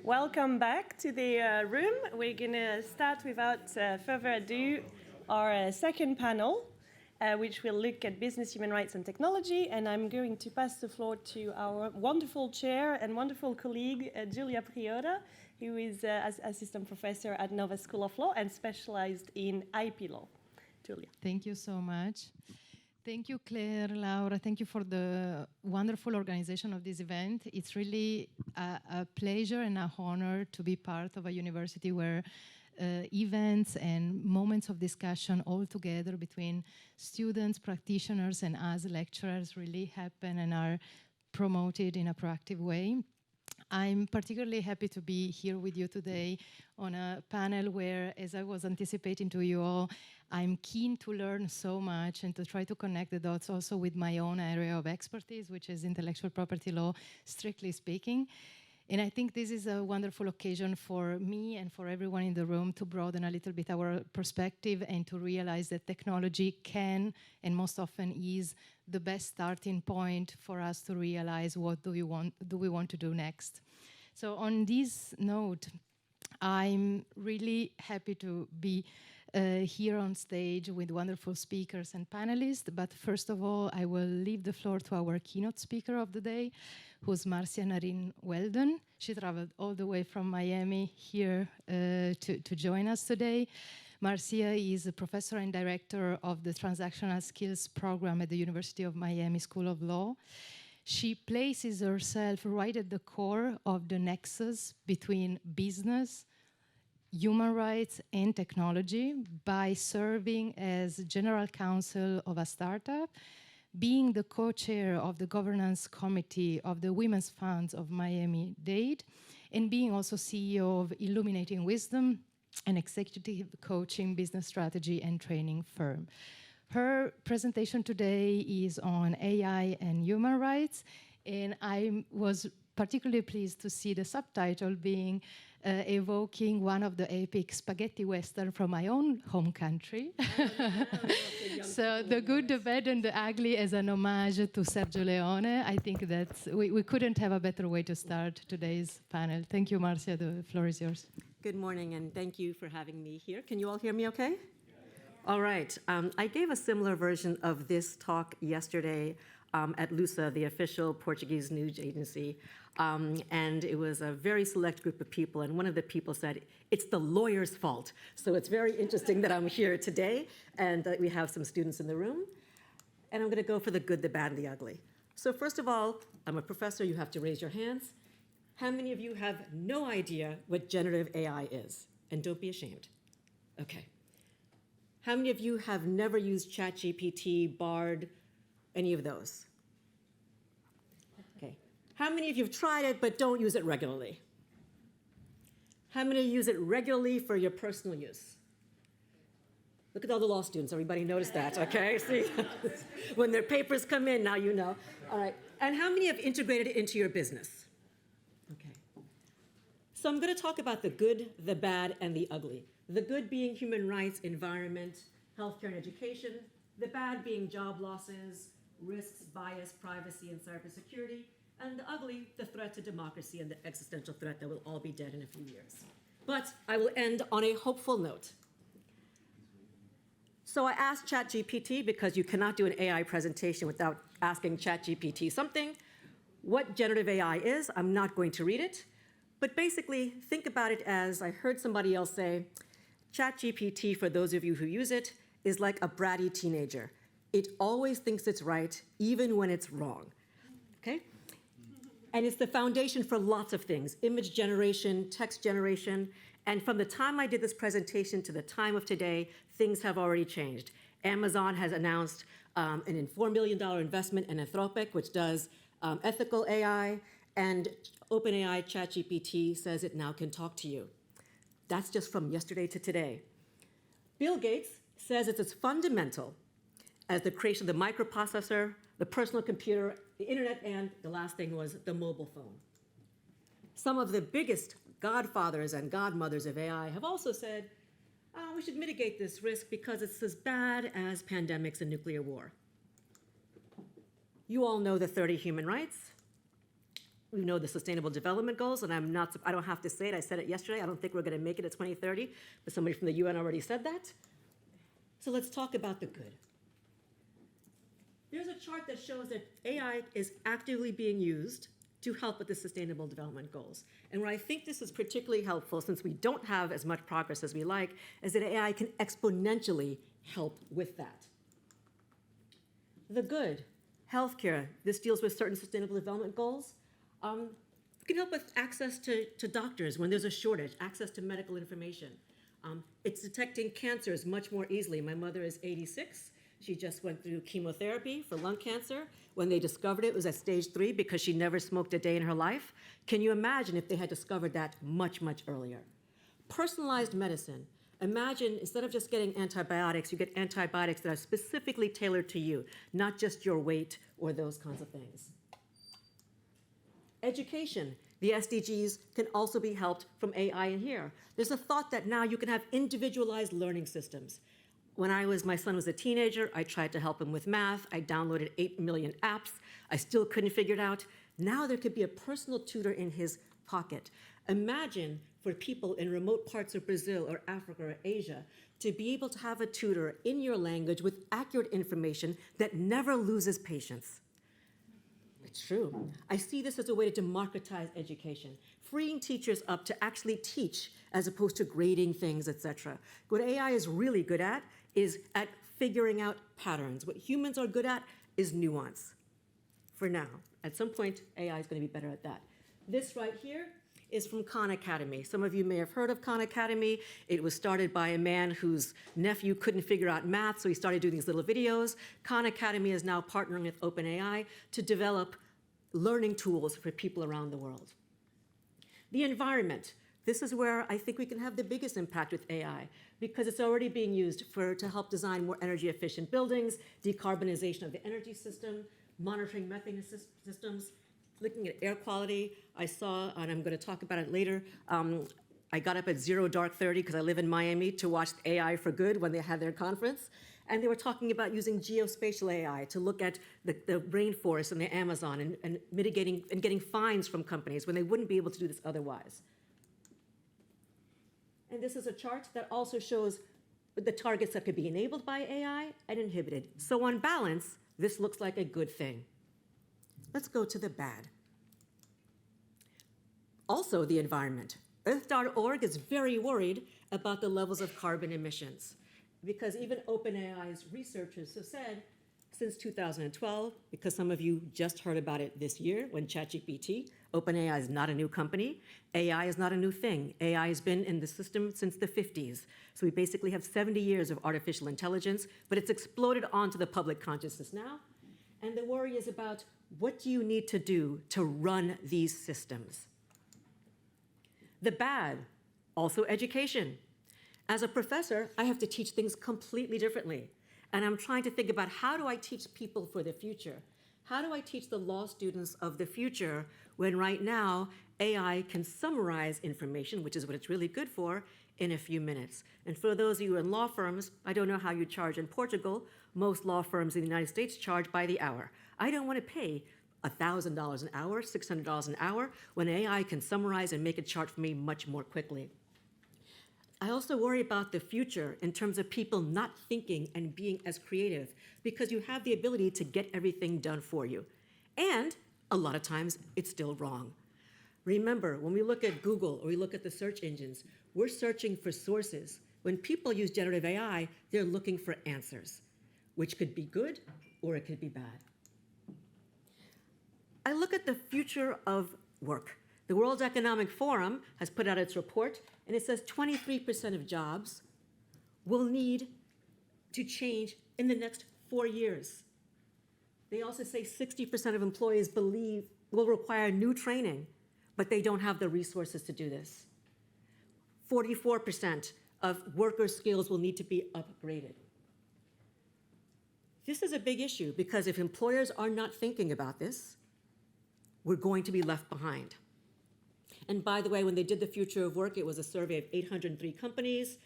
Welcome back to the room. We're going to start without further ado our second panel, which will look at business, human rights and technology. And I'm going to pass the floor to our wonderful chair and wonderful colleague, Giulia Priora, who is assistant professor at NOVA School of Law and specialized in IP law. Giulia. Thank you so much. Thank you, Claire, Laura. Thank you for the wonderful organization of this event. It's really a pleasure and an honor to be part of a university where events and moments of discussion all together between students, practitioners, and us lecturers really happen and are promoted in a proactive way. I'm particularly happy to be here with you today on a panel where, as I was anticipating to you all, I'm keen to learn so much and to try to connect the dots also with my own area of expertise, which is intellectual property law, strictly speaking. And I think this is a wonderful occasion for me and for everyone in the room to broaden a little bit our perspective and to realize that technology can, and most often is, the best starting point for us to realize what do we want to do next. So on this note, I'm really happy to be here on stage with wonderful speakers and panelists. But first of all, I will leave the floor to our keynote speaker of the day, who's Marcia Narine Weldon. She traveled all the way from Miami here to join us today. Marcia is a professor and director of the Transactional Skills Program at the University of Miami School of Law. She places herself right at the core of the nexus between business, human rights, and technology by serving as general counsel of a startup, being the co-chair of the governance committee of the Women's Funds of Miami-Dade, and being also CEO of Illuminating Wisdom, an executive coaching, business strategy, and training firm. Her presentation today is on AI and human rights, and I was particularly pleased to see the subtitle being evoking one of the epic spaghetti western from my own home country. So the good, the bad, and the ugly as an homage to Sergio Leone. I think that we couldn't have a better way to start today's panel. Thank you, Marcia. The floor is yours. Good morning, and thank you for having me here. Can you all hear me okay? All right. I gave a similar version of this talk yesterday at LUSA, the official Portuguese news agency, and it was a very select group of people, and one of the people said, it's the lawyer's fault. So it's very interesting that I'm here today, and that we have some students in the room, and I'm going to go for the good, the bad, and the ugly. So first of all, I'm a professor. You have to raise your hands. How many of you have no idea what generative AI is? And don't be ashamed. Okay. How many of you have never used ChatGPT, Bard, any of those? Okay. How many of you have tried it but don't use it regularly? How many of you use it regularly for your personal use? Look at all the law students. Everybody noticed that, okay? See? When their papers come in, now you know. All right. And how many have integrated it into your business? Okay. So I'm going to talk about the good, the bad, and the ugly. The good being human rights, environment, healthcare, and education. The bad being job losses, risks, bias, privacy, and cybersecurity. And the ugly, the threat to democracy and the existential threat that we'll all be dead in a few years. But I will end on a hopeful note. So I asked ChatGPT, because you cannot do an AI presentation without asking ChatGPT something, what generative AI is. I'm not going to read it. But basically, think about it as I heard somebody else say, ChatGPT, for those of you who use it, is like a bratty teenager. It always thinks it's right, even when it's wrong, okay? And it's the foundation for lots of things, image generation, text generation, and from the time I did this presentation to the time of today, things have already changed. Amazon has announced an $4 million investment in Anthropic, which does ethical AI, and OpenAI ChatGPT says it now can talk to you. That's just from yesterday to today. Bill Gates says it's as fundamental as the creation of the microprocessor, the personal computer, the internet, and the last thing was the mobile phone. Some of the biggest godfathers and godmothers of AI have also said, we should mitigate this risk because it's as bad as pandemics and nuclear war. You all know the 30 human rights. we know the Sustainable Development Goals, and I don't have to say it, I said it yesterday, I don't think we're gonna make it at 2030, but somebody from the UN already said that. So let's talk about the good. There's a chart that shows that AI is actively being used to help with the Sustainable Development Goals. And where I think this is particularly helpful, since we don't have as much progress as we like, is that AI can exponentially help with that. The good, healthcare, this deals with certain Sustainable Development Goals. It can help with access to doctors when there's a shortage, access to medical information. It's detecting cancers much more easily. My mother is 86. She just went through chemotherapy for lung cancer. When they discovered it, it was at stage 3 because she never smoked a day in her life. Can you imagine if they had discovered that much, much earlier? Personalized medicine. Imagine instead of just getting antibiotics, you get antibiotics that are specifically tailored to you, not just your weight or those kinds of things. Education. The SDGs can also be helped from AI in here. There's a thought that now you can have individualized learning systems. When my son was a teenager, I tried to help him with math. I downloaded 8 million apps. I still couldn't figure it out. Now there could be a personal tutor in his pocket. Imagine for people in remote parts of Brazil or Africa or Asia to be able to have a tutor in your language with accurate information that never loses patience. It's true. I see this as a way to democratize education, freeing teachers up to actually teach as opposed to grading things, etc. What AI is really good at is at figuring out patterns. What humans are good at is nuance. For now. At some point, AI is going to be better at that. This right here is from Khan Academy. Some of you may have heard of Khan Academy. It was started by a man whose nephew couldn't figure out math, so he started doing these little videos. Khan Academy is now partnering with OpenAI to develop learning tools for people around the world. The environment. This is where I think we can have the biggest impact with AI because it's already being used to help design more energy efficient buildings, decarbonization of the energy system, monitoring methane systems, looking at air quality. I saw, and I'm going to talk about it later, I got up at 0:30 because I live in Miami to watch AI for Good when they had their conference. And they were talking about using geospatial AI to look at the rainforest and the Amazon and mitigating and getting fines from companies when they wouldn't be able to do this otherwise. And this is a chart that also shows the targets that could be enabled by AI and inhibited. So on balance, this looks like a good thing. Let's go to the bad. Also the environment. Earth.org is very worried about the levels of carbon emissions because even OpenAI's researchers have said since 2012, because some of you just heard about it this year when ChatGPT, OpenAI is not a new company. AI is not a new thing. AI has been in the system since the 50s. So we basically have 70 years of artificial intelligence, but it's exploded onto the public consciousness now. And the worry is about what do you need to do to run these systems? The bad, also education. As a professor, I have to teach things completely differently. And I'm trying to think about how do I teach people for the future? How do I teach the law students of the future when right now AI can summarize information, which is what it's really good for, in a few minutes? And for those of you in law firms, I don't know how you charge in Portugal. Most law firms in the United States charge by the hour. I don't want to pay $1,000 an hour, $600 an hour, when AI can summarize and make a chart for me much more quickly. I also worry about the future in terms of people not thinking and being as creative because you have the ability to get everything done for you. And a lot of times it's still wrong. Remember, when we look at Google or we look at the search engines, we're searching for sources. When people use generative AI, they're looking for answers, which could be good or it could be bad. I look at the future of work. The World Economic Forum has put out its report, and it says 23% of jobs will need to change in the next 4 years. They also say 60% of employees believe will require new training, but they don't have the resources to do this. 44% of worker skills will need to be upgraded. This is a big issue because if employers are not thinking about this, we're going to be left behind. And by the way, when they did the future of work, it was a survey of 803 companies,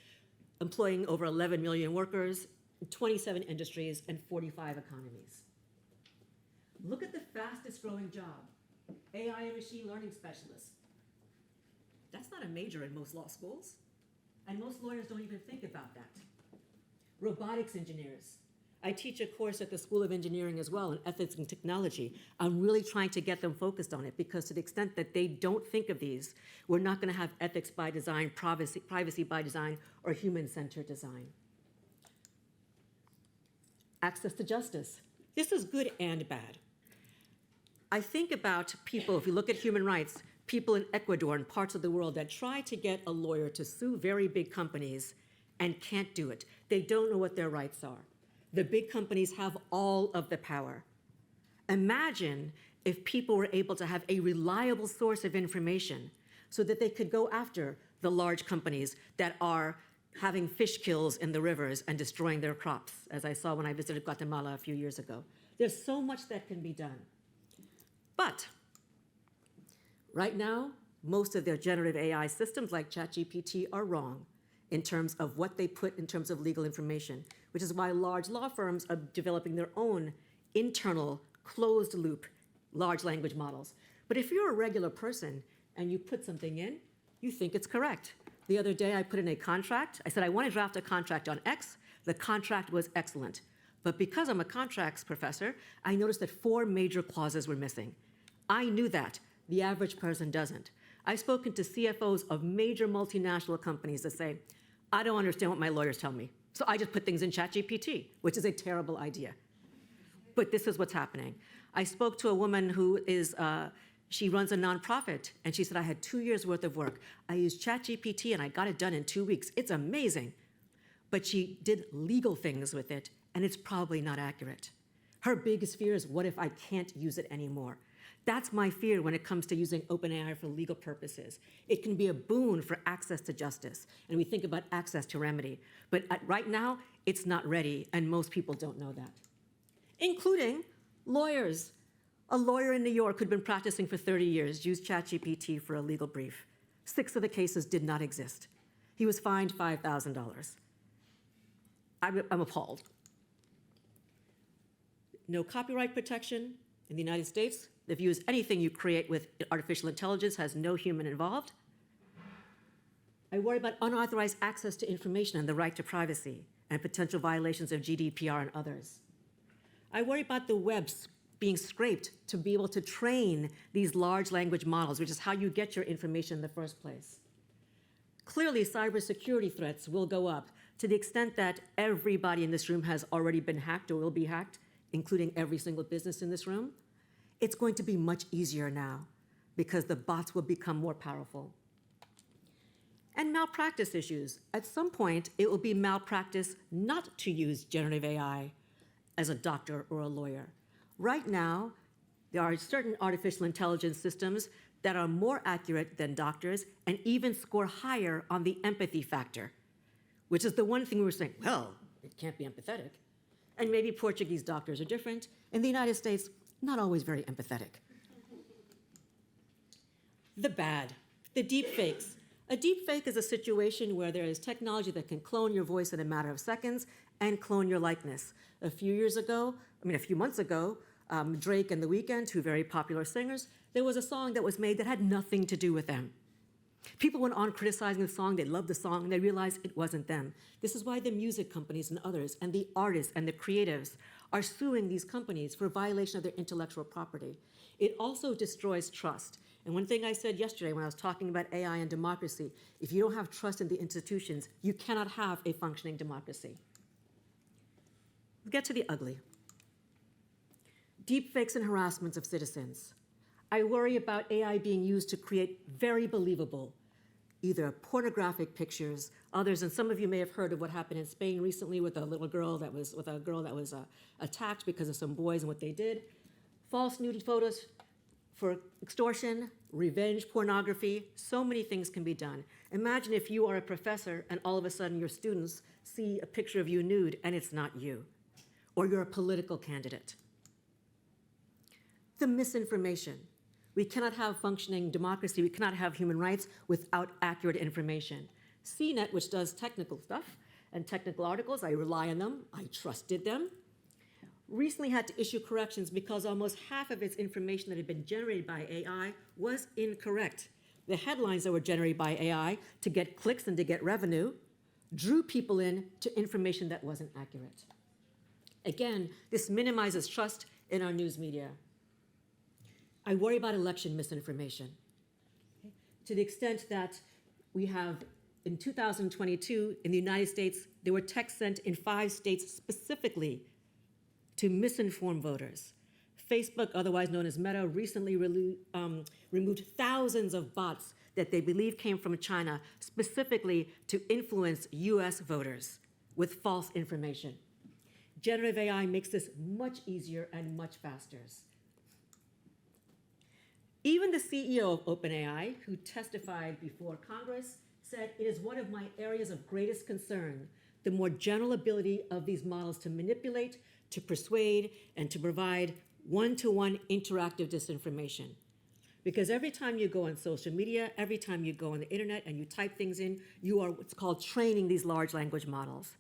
employing over 11 million workers, 27 industries, and 45 economies. Look at the fastest growing job. AI and machine learning specialist. That's not a major in most law schools. And most lawyers don't even think about that. Robotics engineers. I teach a course at the School of Engineering as well in ethics and technology. I'm really trying to get them focused on it because to the extent that they don't think of these, we're not going to have ethics by design, privacy by design, or human-centered design. Access to justice. This is good and bad. I think about people, if you look at human rights, people in Ecuador and parts of the world that try to get a lawyer to sue very big companies and can't do it. They don't know what their rights are. The big companies have all of the power. Imagine if people were able to have a reliable source of information so that they could go after the large companies that are having fish kills in the rivers and destroying their crops, as I saw when I visited Guatemala a few years ago. There's so much that can be done. But right now, most of their generative AI systems like ChatGPT are wrong in terms of what they put in terms of legal information, which is why large law firms are developing their own internal closed loop large language models. But if you're a regular person and you put something in, you think it's correct. The other day I put in a contract. I said I want to draft a contract on X. The contract was excellent. But because I'm a contracts professor, I noticed that 4 major clauses were missing. I knew that. The average person doesn't. I've spoken to CFOs of major multinational companies that say, I don't understand what my lawyers tell me, so I just put things in ChatGPT, which is a terrible idea. But this is what's happening. I spoke to a woman who is, she runs a nonprofit, and she said, I had 2 years worth of work. I used ChatGPT and I got it done in 2 weeks. It's amazing. But she did legal things with it, and it's probably not accurate. Her biggest fear is, what if I can't use it anymore? That's my fear when it comes to using OpenAI for legal purposes. It can be a boon for access to justice, and we think about access to remedy. But right now, it's not ready, and most people don't know that, including lawyers. A lawyer in New York who'd been practicing for 30 years used ChatGPT for a legal brief. 6 of the cases did not exist. He was fined $5,000. I'm appalled. No copyright protection in the United States. If you use anything you create with artificial intelligence has no human involved. I worry about unauthorized access to information and the right to privacy and potential violations of GDPR and others. I worry about the web being scraped to be able to train these large language models, which is how you get your information in the first place. Clearly, cybersecurity threats will go up to the extent that everybody in this room has already been hacked or will be hacked, including every single business in this room. It's going to be much easier now because the bots will become more powerful. And malpractice issues. At some point, it will be malpractice not to use generative AI as a doctor or a lawyer. Right now, there are certain artificial intelligence systems that are more accurate than doctors and even score higher on the empathy factor, which is the one thing we were saying, well, it can't be empathetic. And maybe Portuguese doctors are different. In the United States, not always very empathetic. The bad, the deep fakes. A deep fake is a situation where there is technology that can clone your voice in a matter of seconds and clone your likeness. A few months ago, Drake and The Weeknd, 2 very popular singers, there was a song that was made that had nothing to do with them. People went on criticizing the song, they loved the song, and they realized it wasn't them. This is why the music companies and others, and the artists and the creatives are suing these companies for violation of their intellectual property. It also destroys trust. And one thing I said yesterday when I was talking about AI and democracy, if you don't have trust in the institutions, you cannot have a functioning democracy. We'll get to the ugly. Deepfakes and harassments of citizens. I worry about AI being used to create very believable, either pornographic pictures, others, and some of you may have heard of what happened in Spain recently with a girl that was attacked because of some boys and what they did. False nudity photos for extortion, revenge pornography, so many things can be done. Imagine if you are a professor and all of a sudden your students see a picture of you nude and it's not you, or you're a political candidate. The misinformation. We cannot have functioning democracy, we cannot have human rights without accurate information. CNET, which does technical stuff and technical articles, I rely on them, I trusted them. recently had to issue corrections because almost half of its information that had been generated by AI was incorrect. The headlines that were generated by AI to get clicks and to get revenue drew people in to information that wasn't accurate. Again, this minimizes trust in our news media. I worry about election misinformation. Okay? To the extent that we have, in 2022, in the United States, there were texts sent in 5 states specifically to misinform voters. Facebook, otherwise known as Meta, recently removed thousands of bots that they believe came from China, specifically to influence US voters with false information. Generative AI makes this much easier and much faster. Even the CEO of OpenAI, who testified before Congress, said, "It is one of my areas of greatest concern, the more general ability of these models to manipulate, to persuade, and to provide one-to-one interactive disinformation." Because every time you go on social media, every time you go on the internet and you type things in, you are what's called training these large language models.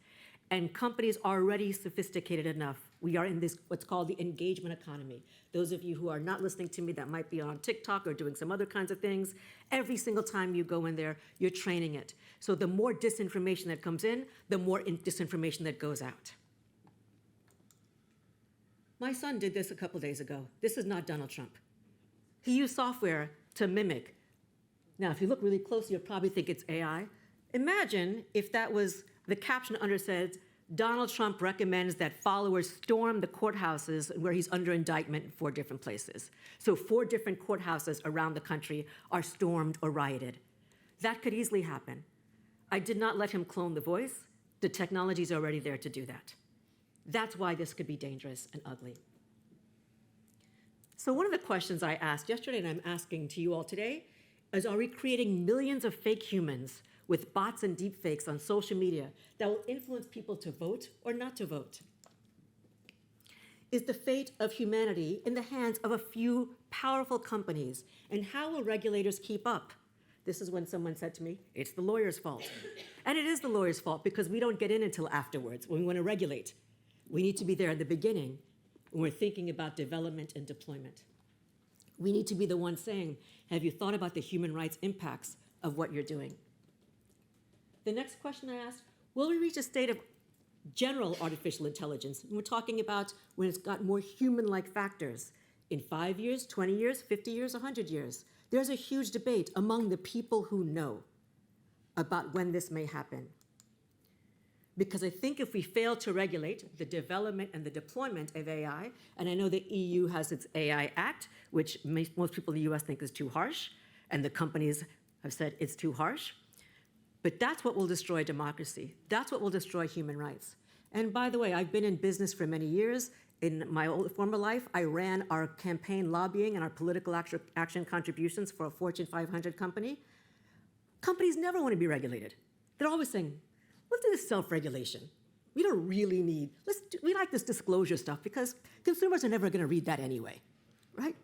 And companies are already sophisticated enough. We are in this, what's called the engagement economy. Those of you who are not listening to me that might be on TikTok or doing some other kinds of things, every single time you go in there, you're training it. So the more disinformation that comes in, the more disinformation that goes out. My son did this a couple days ago. This is not Donald Trump. He used software to mimic. Now, if you look really closely, you'll probably think it's AI. Imagine if that was, the caption under said, "Donald Trump recommends that followers storm the courthouses where he's under indictment in 4 different places." So 4 different courthouses around the country are stormed or rioted. That could easily happen. I did not let him clone the voice. The technology is already there to do that. That's why this could be dangerous and ugly. So one of the questions I asked yesterday, and I'm asking to you all today, is, are we creating millions of fake humans with bots and deepfakes on social media that will influence people to vote or not to vote? Is the fate of humanity in the hands of a few powerful companies? And how will regulators keep up? This is when someone said to me, "It's the lawyer's fault." And it is the lawyer's fault because we don't get in until afterwards when we want to regulate. We need to be there at the beginning when we're thinking about development and deployment. We need to be the ones saying, have you thought about the human rights impacts of what you're doing? The next question I asked, will we reach a state of general artificial intelligence? And we're talking about when it's got more human-like factors in 5 years, 20 years, 50 years, 100 years. There's a huge debate among the people who know about when this may happen. Because I think if we fail to regulate the development and the deployment of AI, and I know the EU has its AI Act, which most people in the US think is too harsh, and the companies have said it's too harsh, but that's what will destroy democracy. That's what will destroy human rights. And by the way, I've been in business for many years. In my former life, I ran our campaign lobbying and our political action contributions for a Fortune 500 company. Companies never want to be regulated. They're always saying, let's do this self-regulation. We don't really need, we like this disclosure stuff because consumers are never going to read that anyway, right?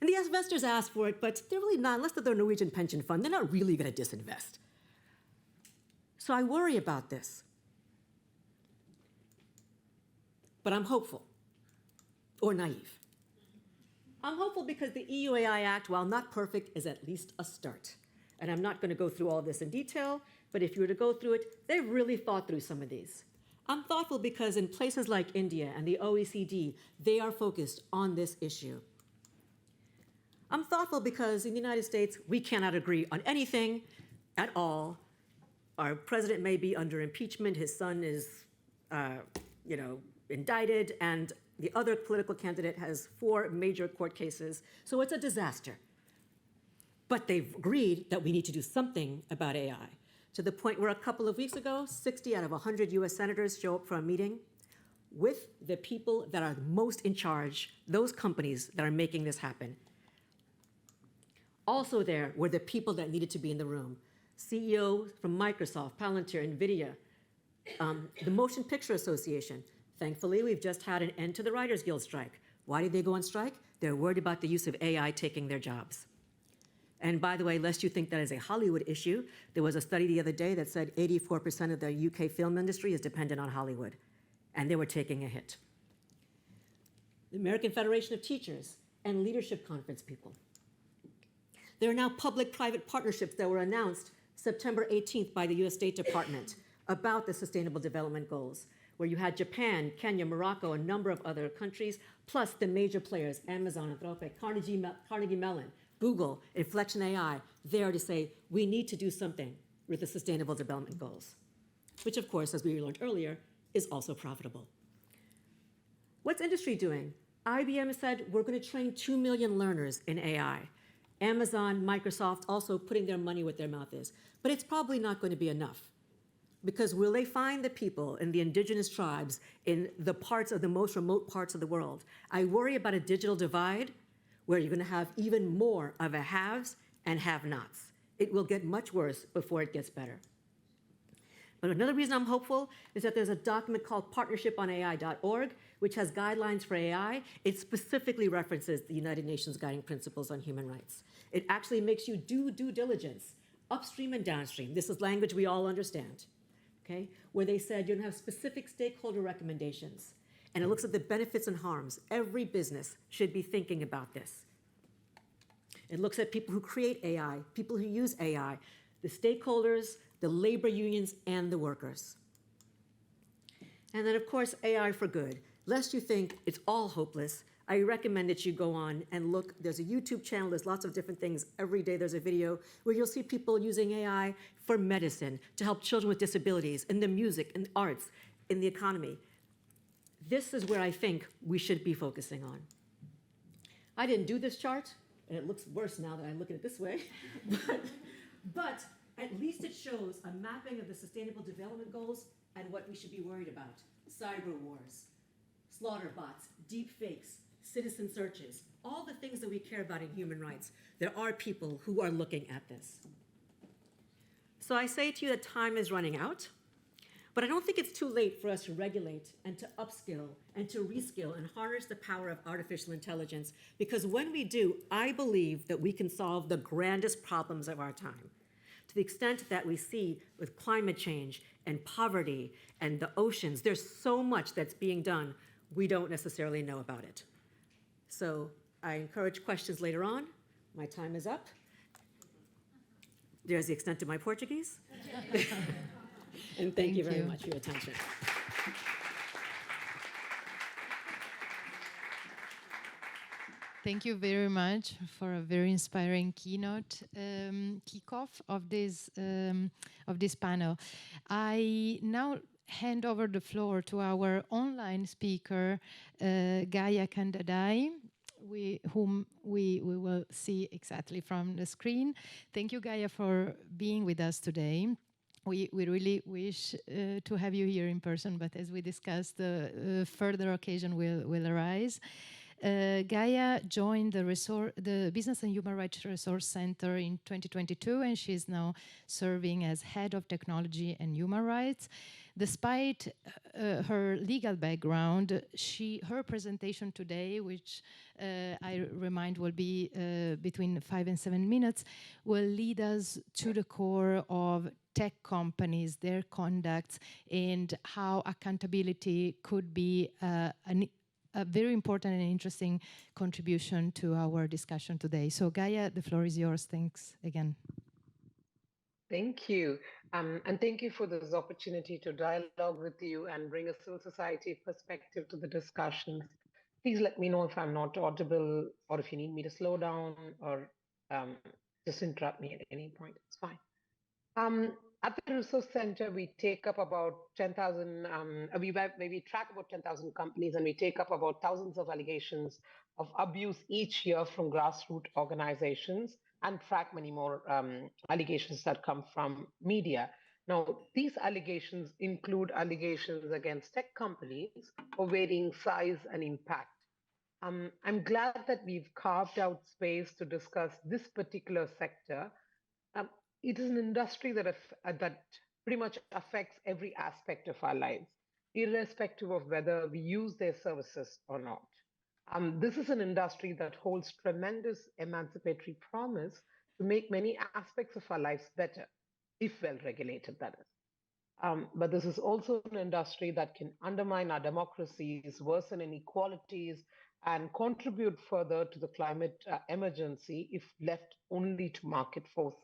And the investors ask for it, but they're really not, unless they're the Norwegian pension fund, they're not really going to disinvest. So I worry about this. But I'm hopeful, or naive. I'm hopeful because the EU AI Act, while not perfect, is at least a start. And I'm not going to go through all this in detail, but if you were to go through it, they've really thought through some of these. I'm thoughtful because in places like India and the OECD, they are focused on this issue. I'm thoughtful because in the United States, we cannot agree on anything at all. Our president may be under impeachment, his son is, indicted, and the other political candidate has 4 major court cases, so it's a disaster. But they've agreed that we need to do something about AI, to the point where a couple of weeks ago, 60 out of 100 US senators show up for a meeting with the people that are most in charge, those companies that are making this happen. Also there were the people that needed to be in the room. CEOs from Microsoft, Palantir, NVIDIA, the Motion Picture Association. Thankfully, we've just had an end to the Writers Guild strike. Why did they go on strike? They're worried about the use of AI taking their jobs. And by the way, lest you think that is a Hollywood issue, there was a study the other day that said 84% of the UK film industry is dependent on Hollywood, and they were taking a hit. the American Federation of Teachers, and leadership conference people. There are now public-private partnerships that were announced September 18th by the US State Department about the Sustainable Development Goals, where you had Japan, Kenya, Morocco, a number of other countries, plus the major players, Amazon, Anthropic, Carnegie Mellon, Google, Inflection AI, there to say, we need to do something with the Sustainable Development Goals, which of course, as we learned earlier, is also profitable. What's industry doing? IBM said, we're going to train 2 million learners in AI. Amazon, Microsoft also putting their money where their mouth is. But it's probably not going to be enough. Because will they find the people in the indigenous tribes in the parts of the most remote parts of the world? I worry about a digital divide where you're going to have even more of a haves and have-nots. It will get much worse before it gets better. But another reason I'm hopeful is that there's a document called partnershiponai.org, which has guidelines for AI. It specifically references the United Nations Guiding Principles on Human Rights. It actually makes you do due diligence, upstream and downstream. This is language we all understand, okay? Where they said you're gonna have specific stakeholder recommendations, and it looks at the benefits and harms. Every business should be thinking about this. It looks at people who create AI, people who use AI, the stakeholders, the labor unions, and the workers. And then, of course, AI for good. Lest you think it's all hopeless, I recommend that you go on and look. There's a YouTube channel. There's lots of different things. Every day there's a video where you'll see people using AI for medicine, to help children with disabilities, in the music, in the arts, in the economy. This is where I think we should be focusing on. I didn't do this chart, and it looks worse now that I look at it this way. but at least it shows a mapping of the Sustainable Development Goals and what we should be worried about. Cyber wars, slaughter bots, deep fakes, citizen searches, all the things that we care about in human rights. There are people who are looking at this. So I say to you that time is running out, but I don't think it's too late for us to regulate and to upskill and to reskill and harness the power of artificial intelligence, because when we do, I believe that we can solve the grandest problems of our time. To the extent that we see with climate change and poverty and the oceans, there's so much that's being done, we don't necessarily know about it. So I encourage questions later on. My time is up. There's the extent of my Portuguese. And thank you very much for your attention. Thank you very much for a very inspiring keynote kickoff of this panel. I now hand over the floor to our online speaker, Khandhadai, whom we will see exactly from the screen. Thank you, Gaia, for being with us today. We really wish to have you here in person, but as we discussed, further occasion will arise. Gaia joined the Business and Human Rights Resource Center in 2022, and she's now serving as Head of Technology and Human Rights. Despite her legal background, her presentation today, which I remind will be between 5 and 7 minutes, will lead us to the core of tech companies, their conducts, and how accountability could be a very important and interesting contribution to our discussion today. So Gaia, the floor is yours. Thanks again. Thank you. And thank you for this opportunity to dialogue with you and bring a civil society perspective to the discussions. Please let me know if I'm not audible or if you need me to slow down or just interrupt me at any point. It's fine. At the Resource Center, we take up about 10,000, we track about 10,000 companies, and we take up about thousands of allegations of abuse each year from grassroots organizations, and track many more allegations that come from media. Now, these allegations include allegations against tech companies of varying size and impact. I'm glad that we've carved out space to discuss this particular sector. It is an industry that pretty much affects every aspect of our lives, irrespective of whether we use their services or not. This is an industry that holds tremendous emancipatory promise to make many aspects of our lives better, if well regulated, that is. But this is also an industry that can undermine our democracies, worsen inequalities, and contribute further to the climate emergency if left only to market forces.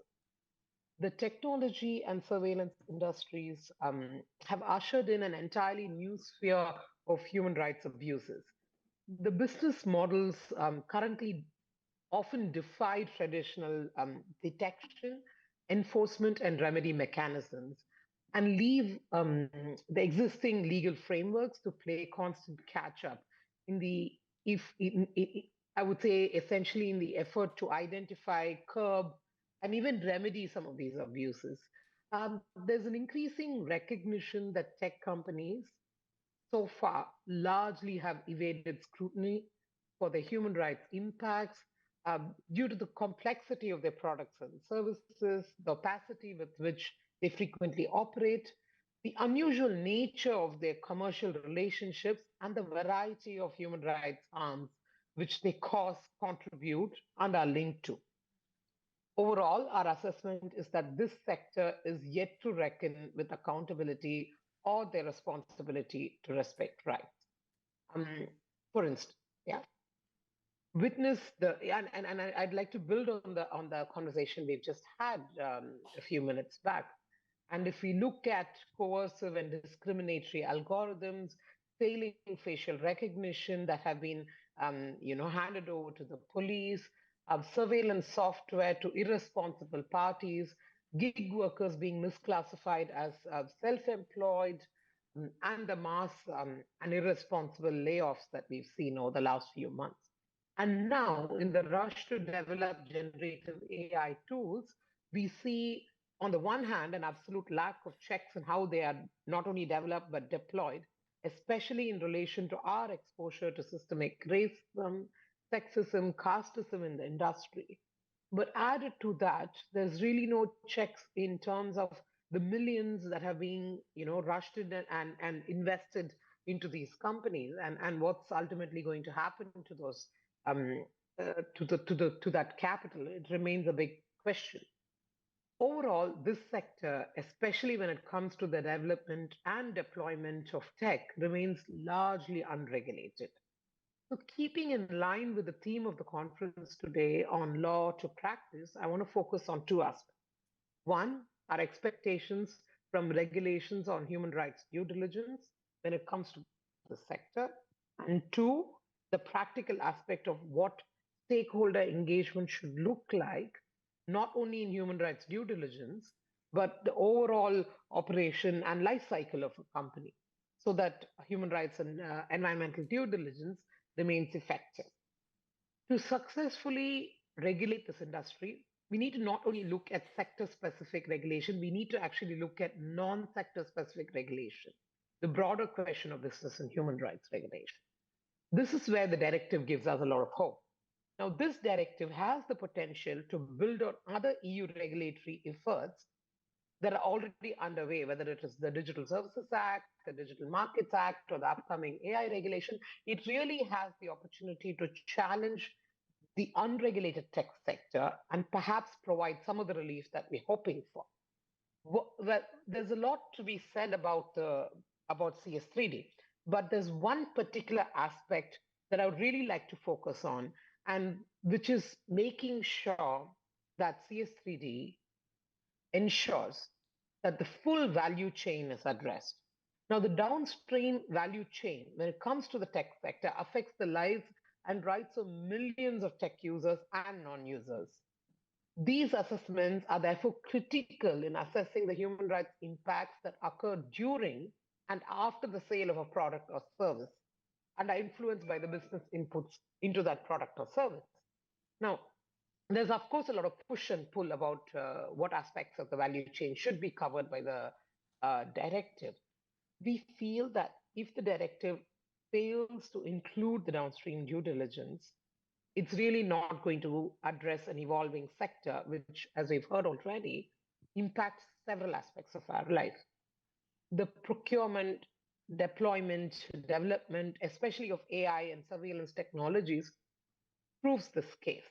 The technology and surveillance industries have ushered in an entirely new sphere of human rights abuses. The business models currently often defy traditional detection, enforcement, and remedy mechanisms and leave the existing legal frameworks to play constant catch up in the, I would say, essentially in the effort to identify, curb, and even remedy some of these abuses. There's an increasing recognition that tech companies so far largely have evaded scrutiny for their human rights impacts due to the complexity of their products and services, the opacity with which they frequently operate, the unusual nature of their commercial relationships, and the variety of human rights harms which they cause, contribute, and are linked to. Overall, our assessment is that this sector is yet to reckon with accountability or their responsibility to respect rights. For instance, witness the and I'd like to build on the conversation we've just had a few minutes back. And if we look at coercive and discriminatory algorithms, failing facial recognition that have been handed over to the police, surveillance software to irresponsible parties, gig workers being misclassified as self-employed, and the mass and irresponsible layoffs that we've seen over the last few months. And now, in the rush to develop generative AI tools, we see, on the one hand, an absolute lack of checks on how they are not only developed but deployed, especially in relation to our exposure to systemic racism, sexism, casteism in the industry. But added to that, there's really no checks in terms of the millions that have been, rushed in and invested into these companies, and what's ultimately going to happen to those to that capital. It remains a big question. Overall, this sector, especially when it comes to the development and deployment of tech, remains largely unregulated. So, keeping in line with the theme of the conference today on law to practice, I want to focus on two aspects. One, our expectations from regulations on human rights due diligence when it comes to the sector. And two, the practical aspect of what stakeholder engagement should look like, not only in human rights due diligence, but the overall operation and life cycle of a company, so that human rights and environmental due diligence remains effective. To successfully regulate this industry, we need to not only look at sector-specific regulation, we need to actually look at non-sector specific regulation, the broader question of business and human rights regulation. This is where the directive gives us a lot of hope. Now, this directive has the potential to build on other EU regulatory efforts that are already underway, whether it is the Digital Services Act, the Digital Markets Act, or the upcoming AI regulation. It really has the opportunity to challenge the unregulated tech sector and perhaps provide some of the relief that we're hoping for. Well, there's a lot to be said about CS3D, but there's one particular aspect that I would really like to focus on, and which is making sure that CS3D ensures that the full value chain is addressed. Now, the downstream value chain, when it comes to the tech sector, affects the lives and rights of millions of tech users and non-users. These assessments are therefore critical in assessing the human rights impacts that occur during and after the sale of a product or service, and are influenced by the business inputs into that product or service. Now, there's of course a lot of push and pull about what aspects of the value chain should be covered by the directive. We feel that if the directive fails to include the downstream due diligence, it's really not going to address an evolving sector, which, as we've heard already, impacts several aspects of our life. The procurement, deployment, development, especially of AI and surveillance technologies, proves this case.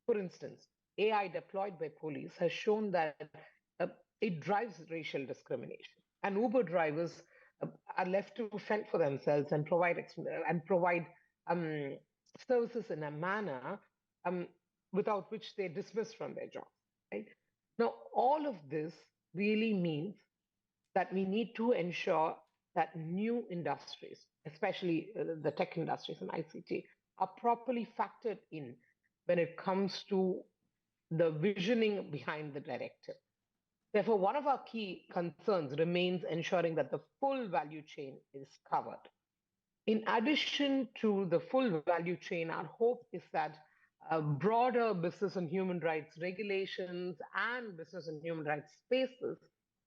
For instance, AI deployed by police has shown that it drives racial discrimination, and Uber drivers are left to fend for themselves and provide services in a manner without which they're dismissed from their jobs, right? Now, all of this really means that we need to ensure that new industries, especially the tech industries and ICT, are properly factored in when it comes to the visioning behind the directive. Therefore, one of our key concerns remains ensuring that the full value chain is covered. In addition to the full value chain, our hope is that broader business and human rights regulations and business and human rights spaces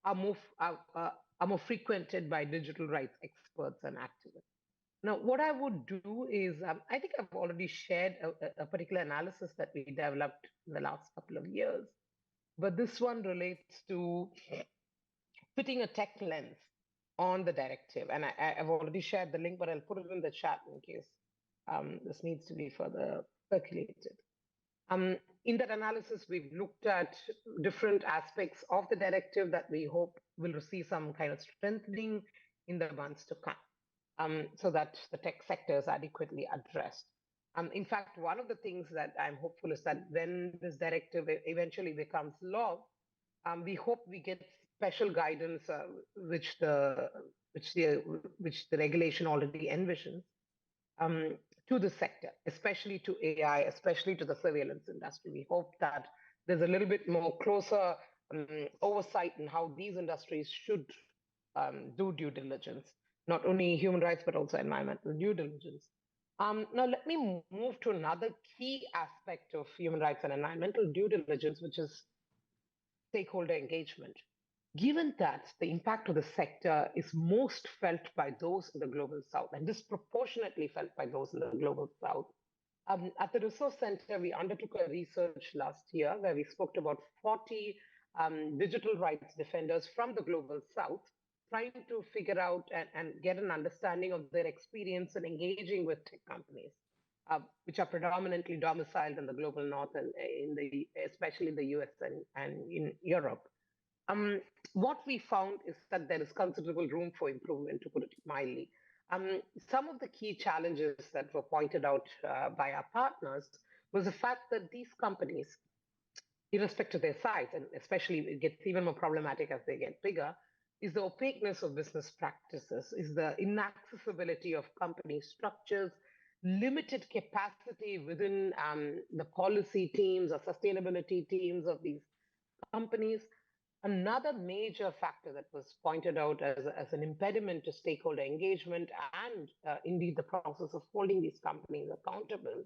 are more frequented by digital rights experts and activists. Now, what I would do is, I think I've already shared a particular analysis that we developed in the last couple of years, but this one relates to putting a tech lens on the directive. And I've already shared the link, but I'll put it in the chat in case this needs to be further circulated. In that analysis, we've looked at different aspects of the directive that we hope will receive some kind of strengthening in the months to come, so that the tech sector is adequately addressed. In fact, one of the things that I'm hopeful is that when this directive eventually becomes law, we hope we get special guidance which the regulation already envisions to the sector, especially to AI, especially to the surveillance industry. We hope that there's a little bit more closer oversight in how these industries should do due diligence, not only human rights, but also environmental due diligence. Now, let me move to another key aspect of human rights and environmental due diligence, which is stakeholder engagement. Given that the impact of the sector is most felt by those in the Global South and disproportionately felt by those in the Global South, at the Resource Center, we undertook a research last year where we spoke to about 40 digital rights defenders from the Global South, trying to figure out and get an understanding of their experience in engaging with tech companies, which are predominantly domiciled in the Global North and especially in the US and in Europe. What we found is that there is considerable room for improvement, to put it mildly. Some of the key challenges that were pointed out by our partners was the fact that these companies, irrespective of their size, and especially it gets even more problematic as they get bigger, is the opaqueness of business practices, is the inaccessibility of company structures, limited capacity within the policy teams or sustainability teams of these companies. Another major factor that was pointed out as an impediment to stakeholder engagement and indeed the process of holding these companies accountable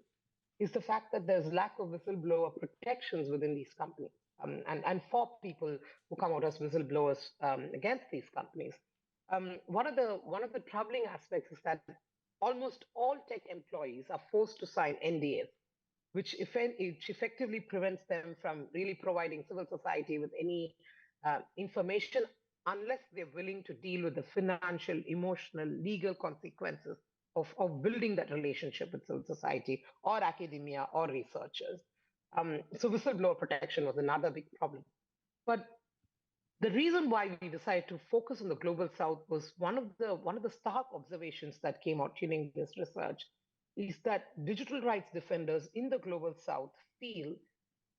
is the fact that there's lack of whistleblower protections within these companies and for people who come out as whistleblowers against these companies. One of the troubling aspects is that almost all tech employees are forced to sign NDAs, which effectively prevents them from really providing civil society with any information unless they're willing to deal with the financial, emotional, legal consequences of building that relationship with civil society or academia or researchers. So whistleblower protection was another big problem. But the reason why we decided to focus on the Global South was one of the stark observations that came out during this research is that digital rights defenders in the Global South feel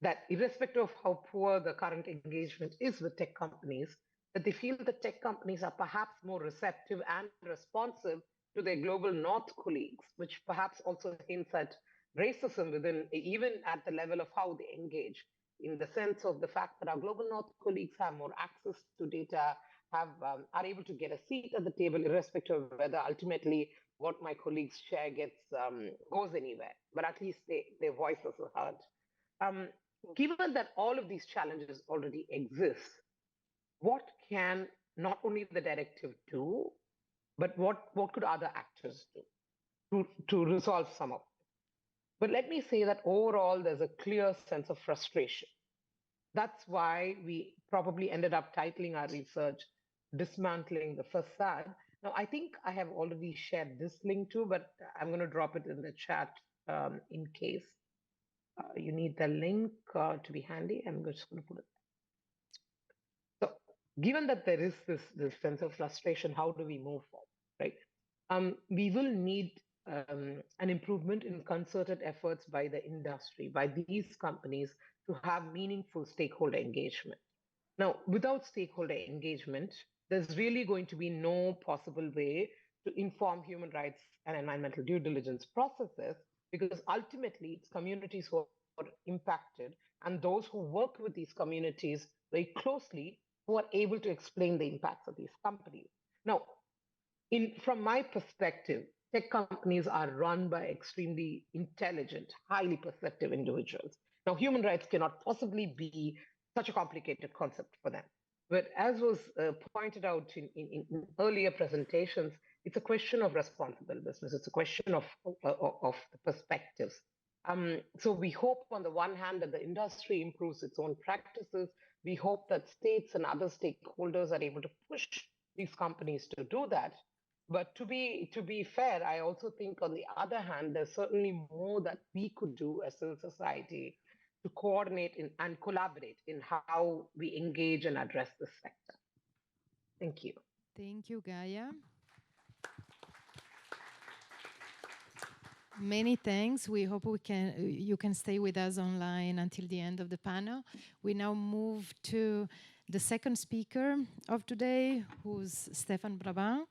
that irrespective of how poor the current engagement is with tech companies, that they feel that tech companies are perhaps more receptive and responsive to their Global North colleagues, which perhaps also hints at racism within, even at the level of how they engage, in the sense of the fact that our Global North colleagues have more access to data, are able to get a seat at the table, irrespective of whether ultimately what my colleagues share goes anywhere, but at least their voices are heard. Given that all of these challenges already exist, what can not only the directive do, but what could other actors do to resolve some of them? But let me say that overall, there's a clear sense of frustration. That's why we probably ended up titling our research, Dismantling the Facade. Now, I think I have already shared this link too, but I'm going to drop it in the chat in case you need the link to be handy. I'm just going to put it. So given that there is this sense of frustration, how do we move forward, right? We will need an improvement in concerted efforts by the industry, by these companies, to have meaningful stakeholder engagement. Now, without stakeholder engagement, there's really going to be no possible way to inform human rights and environmental due diligence processes, because ultimately it's communities who are impacted and those who work with these communities very closely who are able to explain the impacts of these companies. Now, from my perspective, tech companies are run by extremely intelligent, highly perceptive individuals. Now, human rights cannot possibly be such a complicated concept for them. But as was pointed out in earlier presentations, it's a question of responsible business. It's a question of the perspectives. So we hope on the one hand that the industry improves its own practices. We hope that states and other stakeholders are able to push these companies to do that. But to be fair, I also think on the other hand, there's certainly more that we could do as civil society to coordinate and collaborate in how we engage and address this sector. Thank you. Thank you, Gaia. Many thanks. We hope you can stay with us online until the end of the panel. We now move to the second speaker of today, who's Stéphane Brabant.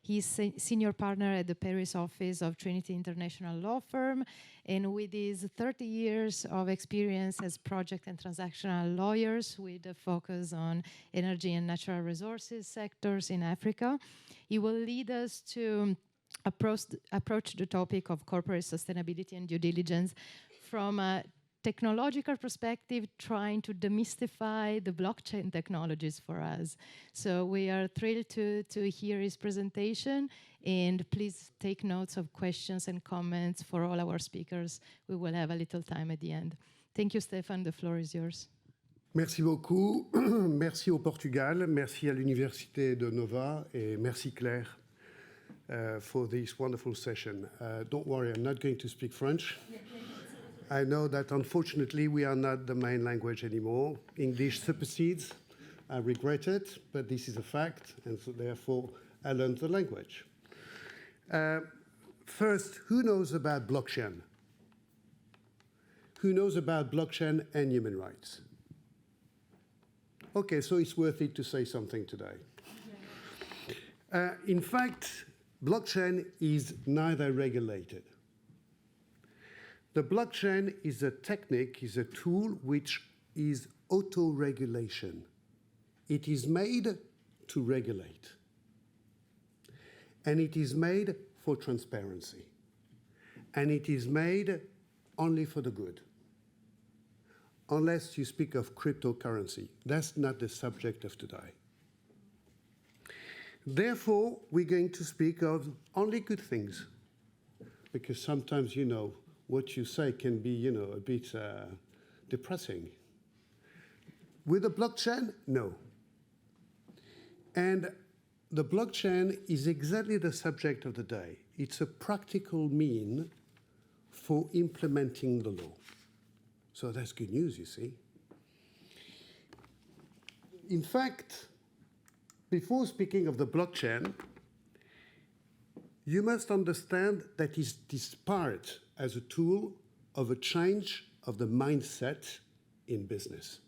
He's senior partner at the Paris office of Trinity International Law Firm, and with his 30 years of experience as project and transactional lawyers with a focus on energy and natural resources sectors in Africa, he will lead us to approach the topic of corporate sustainability and due diligence from a technological perspective, trying to demystify the blockchain technologies for us. So we are thrilled to hear his presentation, and please take notes of questions and comments for all our speakers. We will have a little time at the end. Thank you, Stéphane. The floor is yours. Merci beaucoup. Merci au Portugal. Merci à l'Université de Nova. Et merci, Claire, for this wonderful session. Don't worry, I'm not going to speak French. I know that unfortunately we are not the main language anymore. English supersedes. I regret it, but this is a fact, and so therefore I learned the language. First, who knows about blockchain? Who knows about blockchain and human rights? Okay, so it's worth it to say something today. In fact, blockchain is neither regulated. The blockchain is a technique, is a tool which is auto-regulation. It is made to regulate. And it is made for transparency. And it is made only for the good. Unless you speak of cryptocurrency. That's not the subject of today. Therefore, we're going to speak of only good things. Because sometimes, you know, what you say can be, you know, a bit depressing. With the blockchain, no. And the blockchain is exactly the subject of the day. It's a practical mean for implementing the law. So that's good news, you see. In fact, before speaking of the blockchain, you must understand that it is part as a tool of a change of the mindset in business.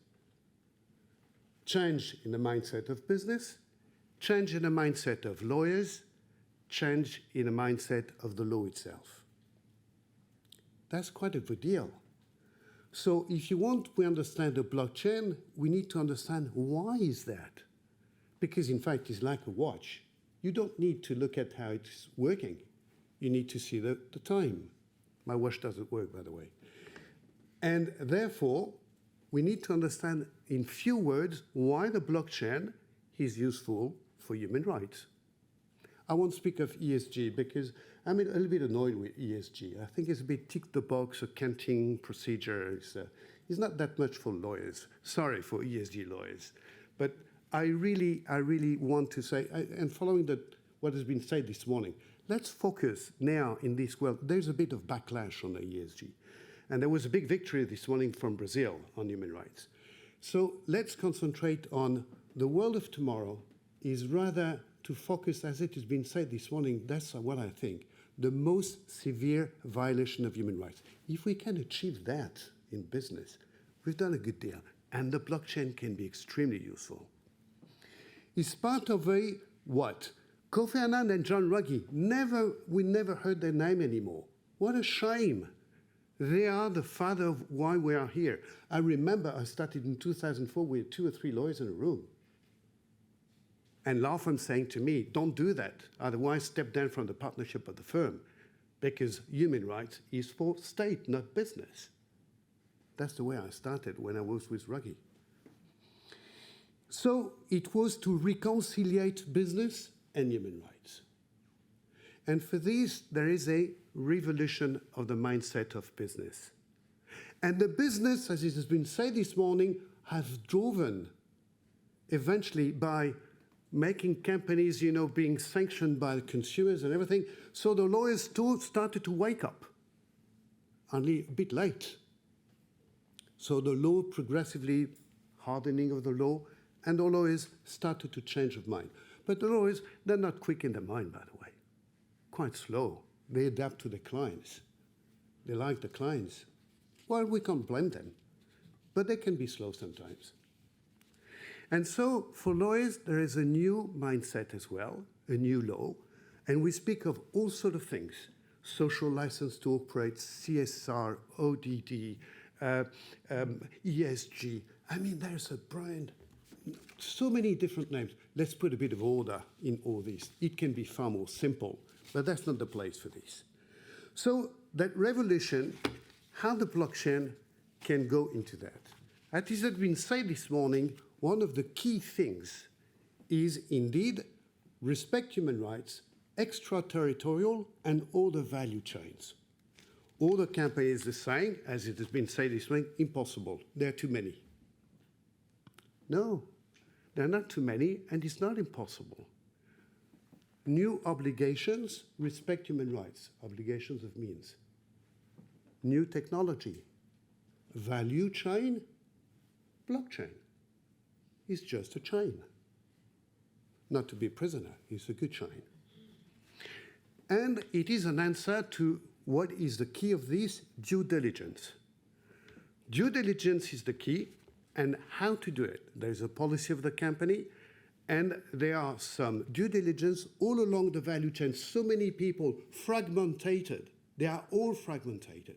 Change in the mindset of business, change in the mindset of lawyers, change in the mindset of the law itself. That's quite a good deal. So if you want to understand the blockchain, we need to understand why is that? Because in fact, it's like a watch. You don't need to look at how it's working. You need to see the time. My watch doesn't work, by the way. And therefore, we need to understand in few words why the blockchain is useful for human rights. I won't speak of ESG because I'm a little bit annoyed with ESG. I think it's a bit tick-the-box accounting procedure. It's not that much for lawyers. Sorry for ESG lawyers. But I really want to say, and following what has been said this morning, let's focus now in this world. There's a bit of backlash on the ESG. And there was a big victory this morning from Brazil on human rights. So let's concentrate on the world of tomorrow is rather to focus, as it has been said this morning, that's what I think. the most severe violation of human rights. If we can achieve that in business, we've done a good deal. And the blockchain can be extremely useful. It's part of a what? Kofi Annan and John Ruggie, we never heard their name anymore. What a shame. They are the father of why we are here. I remember I started in 2004 with 2 or 3 lawyers in a room. And law firms saying to me, don't do that, otherwise step down from the partnership of the firm, because human rights is for state, not business. That's the way I started when I was with Ruggie. So it was to reconciliate business and human rights. And for this, there is a revolution of the mindset of business. And the business, as it has been said this morning, has driven eventually by making companies, being sanctioned by the consumers and everything. So the lawyers started to wake up, only a bit late. So the law progressively hardening of the law, and the lawyers started to change of mind. But the lawyers, they're not quick in their mind, by the way. Quite slow. They adapt to the clients. They like the clients. Well, we can't blame them, but they can be slow sometimes. And so for lawyers, there is a new mindset as well, a new law, and we speak of all sorts of things: social license to operate, CSR, ODD, ESG. I mean, there's a brand, so many different names. Let's put a bit of order in all these. It can be far more simple, but that's not the place for this. So that revolution, how the blockchain can go into that. As it has been said this morning, one of the key things is indeed respect human rights, extraterritorial, and all the value chains. All the companies are saying, as it has been said this morning, impossible. There are too many. No, there are not too many, and it's not impossible. New obligations, respect human rights, obligations of means. New technology, value chain, blockchain. It's just a chain. Not to be a prisoner, it's a good chain. And it is an answer to what is the key of this? Due diligence. Due diligence is the key, and how to do it. There's a policy of the company, and there are some due diligence all along the value chain. So many people, fragmented. They are all fragmented.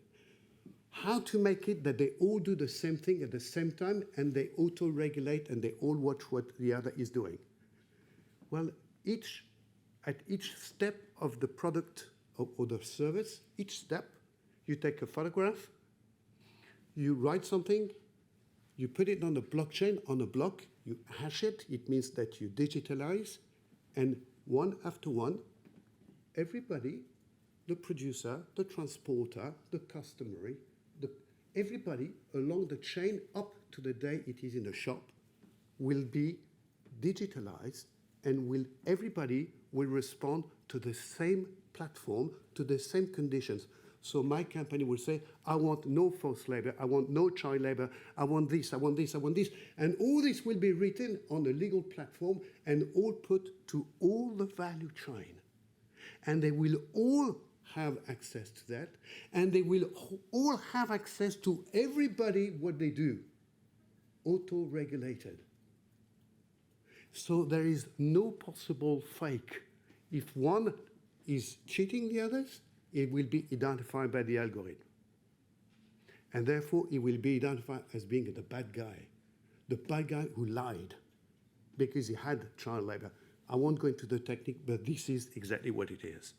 How to make it that they all do the same thing at the same time, and they auto-regulate, and they all watch what the other is doing. Well, at each step of the product or the service, each step, you take a photograph, you write something, you put it on a blockchain, on a block, you hash it. It means that you digitalize, and one after one, everybody, the producer, the transporter, the customer, everybody along the chain up to the day it is in the shop will be digitalized, and everybody will respond to the same platform, to the same conditions. So my company will say, I want no forced labor, I want no child labor, I want this, I want this, I want this. And all this will be written on a legal platform and all put to all the value chain. And they will all have access to that, and they will all have access to everybody what they do, auto-regulated. So there is no possible fake. If one is cheating the others, it will be identified by the algorithm. And therefore, it will be identified as being the bad guy who lied because he had child labor. I won't go into the technique, but this is exactly what it is.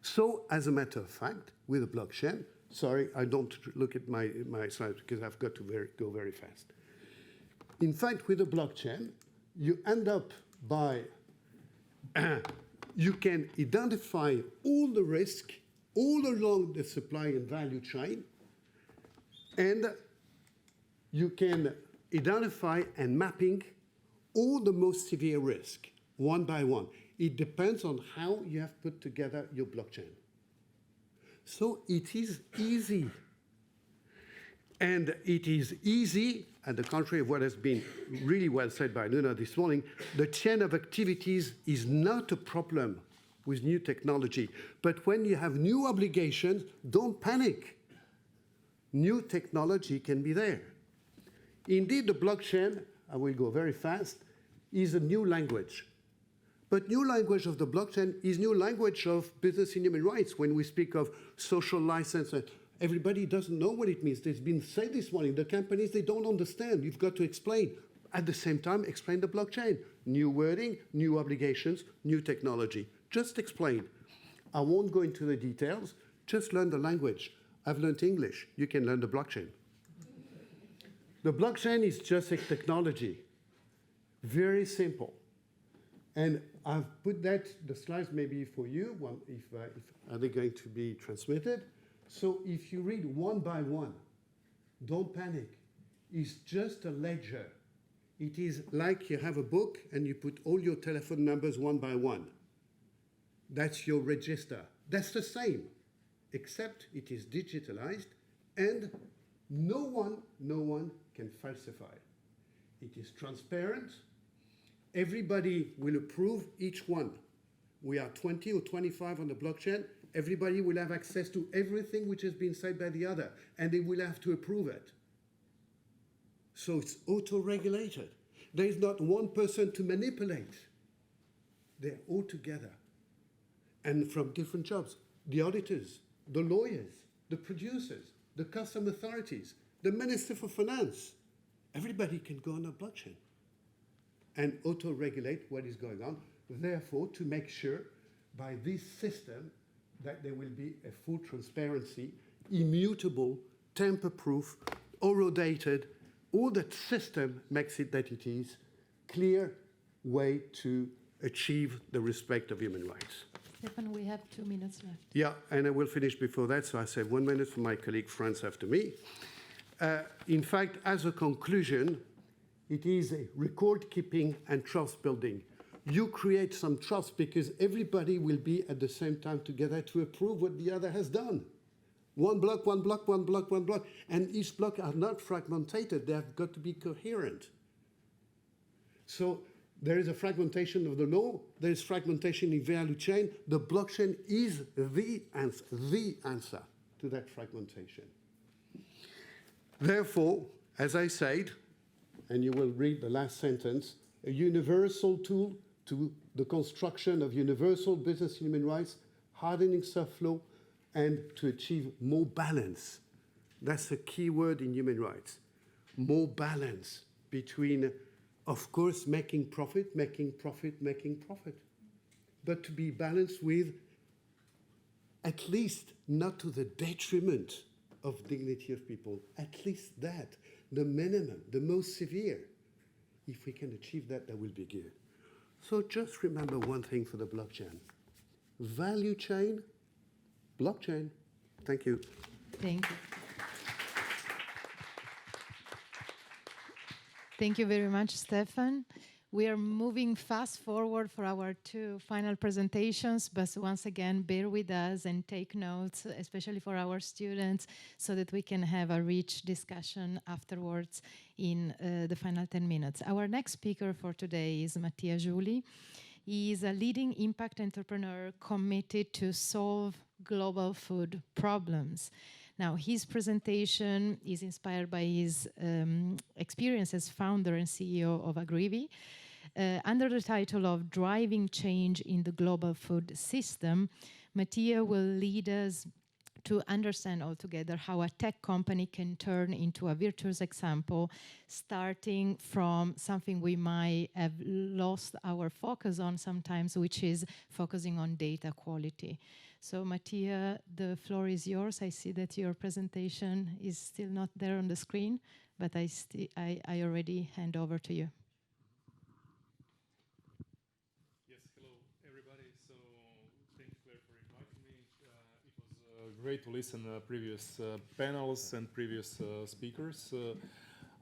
So, as a matter of fact, with a blockchain, sorry, I don't look at my slides because I've got to go very fast. In fact, with a blockchain, you end up by, you can identify all the risk all along the supply and value chain, and you can identify and mapping all the most severe risk one by one. It depends on how you have put together your blockchain. So it is easy. And it is easy, at the contrary of what has been really well said by Nuna this morning, the chain of activities is not a problem with new technology. But when you have new obligations, don't panic. New technology can be there. Indeed, the blockchain, I will go very fast, is a new language. But new language of the blockchain is new language of business and human rights. When we speak of social license, everybody doesn't know what it means. It's been said this morning. The companies, they don't understand. You've got to explain. At the same time, explain the blockchain. New wording, new obligations, new technology. Just explain. I won't go into the details. Just learn the language. I've learned English. You can learn the blockchain. The blockchain is just a technology. Very simple. And I've put that, the slides maybe for you, are they going to be transmitted? So if you read one by one, don't panic. It's just a ledger. It is like you have a book and you put all your telephone numbers one by one. That's your register. That's the same, except it is digitalized and no one can falsify. It is transparent. Everybody will approve each one. We are 20 or 25 on the blockchain. Everybody will have access to everything which has been said by the other, and they will have to approve it. So it's auto-regulated. There is not one person to manipulate. They're all together. And from different jobs, the auditors, the lawyers, the producers, the custom authorities, the Minister for Finance. Everybody can go on a blockchain and auto-regulate what is going on, therefore to make sure by this system that there will be a full transparency, immutable, tamper-proof, oro-dated. All that system makes it that it is clear way to achieve the respect of human rights. Stéphane, we have 2 minutes left. Yeah, and I will finish before that, so I save 1 minute for my colleague France after me. In fact, as a conclusion, it is a record keeping and trust building. You create some trust because everybody will be at the same time together to approve what the other has done. One block, one block, one block, one block. And each block are not fragmented. They have got to be coherent. So there is a fragmentation of the law. There is fragmentation in value chain. The blockchain is the answer to that fragmentation. Therefore, as I said, and you will read the last sentence, a universal tool to the construction of universal business human rights, hardening soft law, and to achieve more balance. That's a key word in human rights. More balance between, of course, making profit, but to be balanced with at least not to the detriment of dignity of people, at least that, the minimum, the most severe. If we can achieve that, that will be good. So just remember one thing for the blockchain. Value chain, blockchain. Thank you. Thank you. Thank you very much, Stéphane. We are moving fast forward for our 2 final presentations, but once again, bear with us and take notes, especially for our students, so that we can have a rich discussion afterwards in the final 10 minutes. Our next speaker for today is Matija Z. He is a leading impact entrepreneur committed to solve global food problems. Now, his presentation is inspired by his experience as founder and CEO of AGRIVI. Under the title of Driving Change in the Global Food System, Matija will lead us to understand altogether how a tech company can turn into a virtuous example, starting from something we might have lost our focus on sometimes, which is focusing on data quality. So Matija, the floor is yours. I see that your presentation is still not there on the screen, but I already hand over to you. Yes, hello everybody. So thank you, Claire, for inviting me. It was great to listen to previous panels and previous speakers.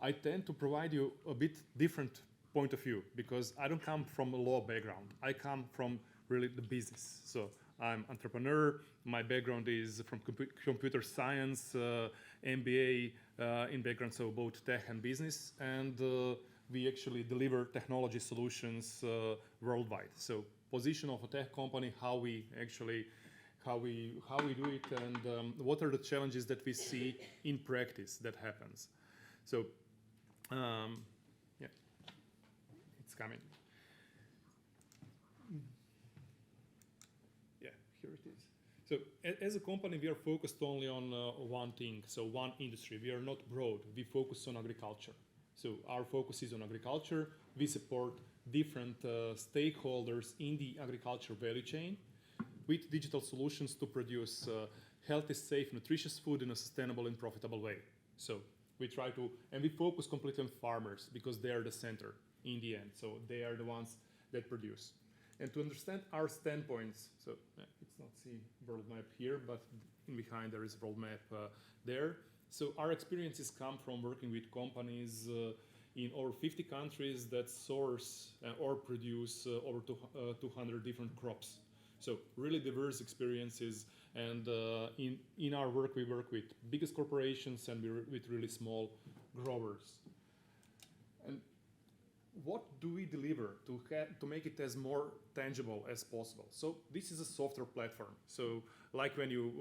I tend to provide you a bit different point of view because I don't come from a law background. I come from really the business. So I'm entrepreneur. My background is from computer science, MBA in background, so both tech and business. And we actually deliver technology solutions worldwide. So position of a tech company, how we actually how we do it, and what are the challenges that we see in practice that happens. So yeah, it's coming. Yeah, here it is. So as a company, we are focused only on one thing, so one industry. We are not broad. We focus on agriculture. So our focus is on agriculture. We support different stakeholders in the agriculture value chain with digital solutions to produce healthy, safe, nutritious food in a sustainable and profitable way. So we try to, and we focus completely on farmers because they are the center in the end. So they are the ones that produce. And to understand our standpoints, so it's not see world map here, but in behind there is a world map there. So our experiences come from working with companies in over 50 countries that source or produce over 200 different crops. So really diverse experiences, and in our work we work with biggest corporations and with really small growers. And what do we deliver to make it as more tangible as possible? So this is a software platform. So like when you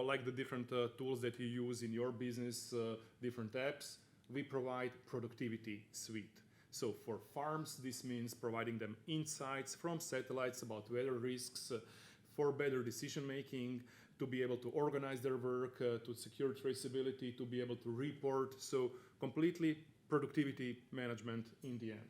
like the different tools that you use in your business, different apps, we provide productivity suite. So for farms, this means providing them insights from satellites about weather risks, for better decision making, to be able to organize their work, to secure traceability, to be able to report. So completely productivity management in the end.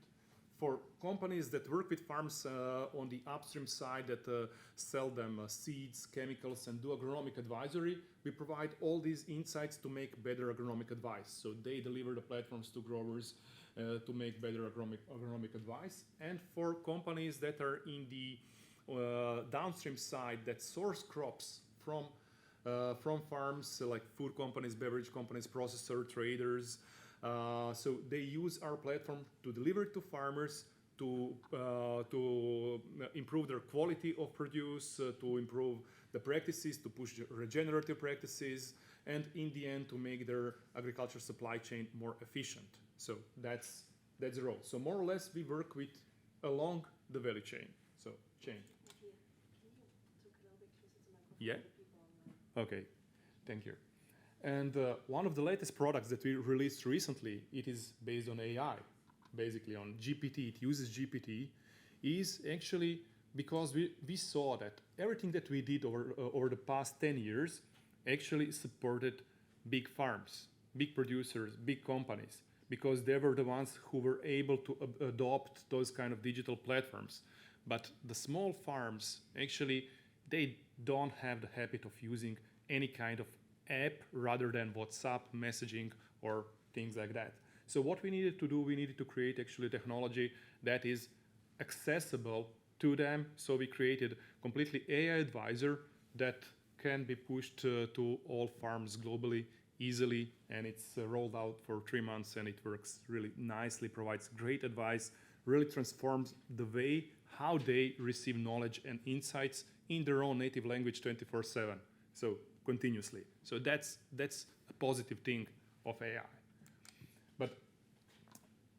For companies that work with farms on the upstream side that sell them seeds, chemicals, and do agronomic advisory, we provide all these insights to make better agronomic advice. So they deliver the platforms to growers to make better agronomic advice. And for companies that are in the downstream side that source crops from farms, like food companies, beverage companies, processor, traders, so they use our platform to deliver to farmers, to improve their quality of produce, to improve the practices, to push regenerative practices, and in the end to make their agriculture supply chain more efficient. So that's the role. So more or less we work with along the value chain. So chain. Can you talk a little bit closer to my Yeah. people? Okay. Thank you. And one of the latest products that we released recently, it is based on AI, basically on GPT. It uses GPT, is actually because we saw that everything that we did over the past 10 years actually supported big farms, big producers, big companies, because they were the ones who were able to adopt those kind of digital platforms. But the small farms, actually, they don't have the habit of using any kind of app rather than WhatsApp messaging or things like that. So what we needed to do, we needed to create actually technology that is accessible to them. So we created completely AI advisor that can be pushed to all farms globally easily, and it's rolled out for 3 months, and it works really nicely, provides great advice, really transforms the way how they receive knowledge and insights in their own native language 24/7. So continuously. So that's a positive thing of AI. But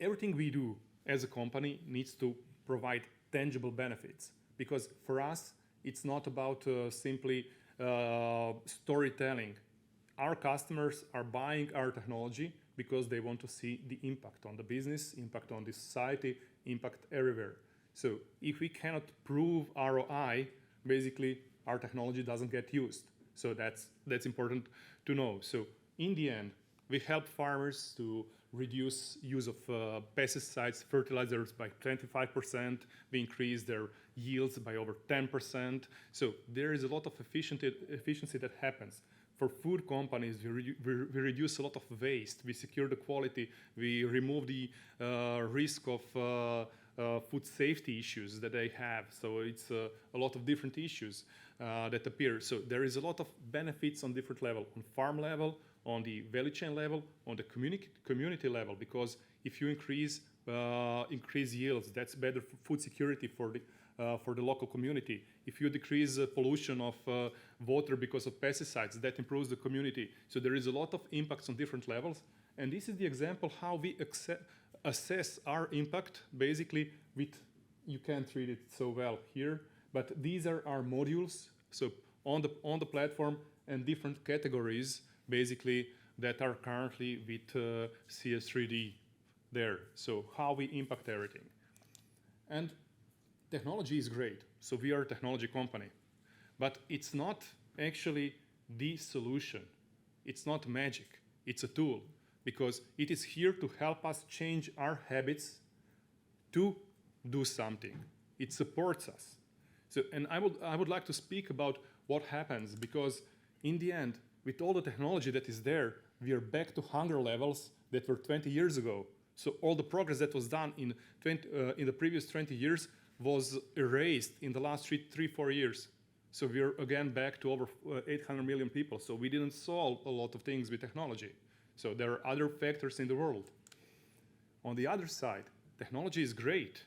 everything we do as a company needs to provide tangible benefits, because for us, it's not about simply storytelling. Our customers are buying our technology because they want to see the impact on the business, impact on the society, impact everywhere. So if we cannot prove ROI, basically our technology doesn't get used. So that's important to know. So in the end, we help farmers to reduce use of pesticides, fertilizers by 25%. We increase their yields by over 10%. So there is a lot of efficiency that happens. For food companies, we reduce a lot of waste. We secure the quality. We remove the risk of food safety issues that they have. So it's a lot of different issues that appear. So there is a lot of benefits on different level, on farm level, on the value chain level, on the community level, because if you increase yields, that's better for food security for the local community. If you decrease pollution of water because of pesticides, that improves the community. So there is a lot of impacts on different levels. And this is the example how we assess our impact basically with you can't read it so well here, but these are our modules. So on the platform and different categories, basically, that are currently with CS3D there. So how we impact everything. And technology is great. So we are a technology company. But it's not actually the solution. It's not magic. It's a tool. Because it is here to help us change our habits to do something. It supports us. So, and I would like to speak about what happens, because in the end, with all the technology that is there, we are back to hunger levels that were 20 years ago. So all the progress that was done in the previous 20 years was erased in the last 3-4 years. So we're again back to over 800 million people. So we didn't solve a lot of things with technology. So there are other factors in the world. On the other side, technology is great,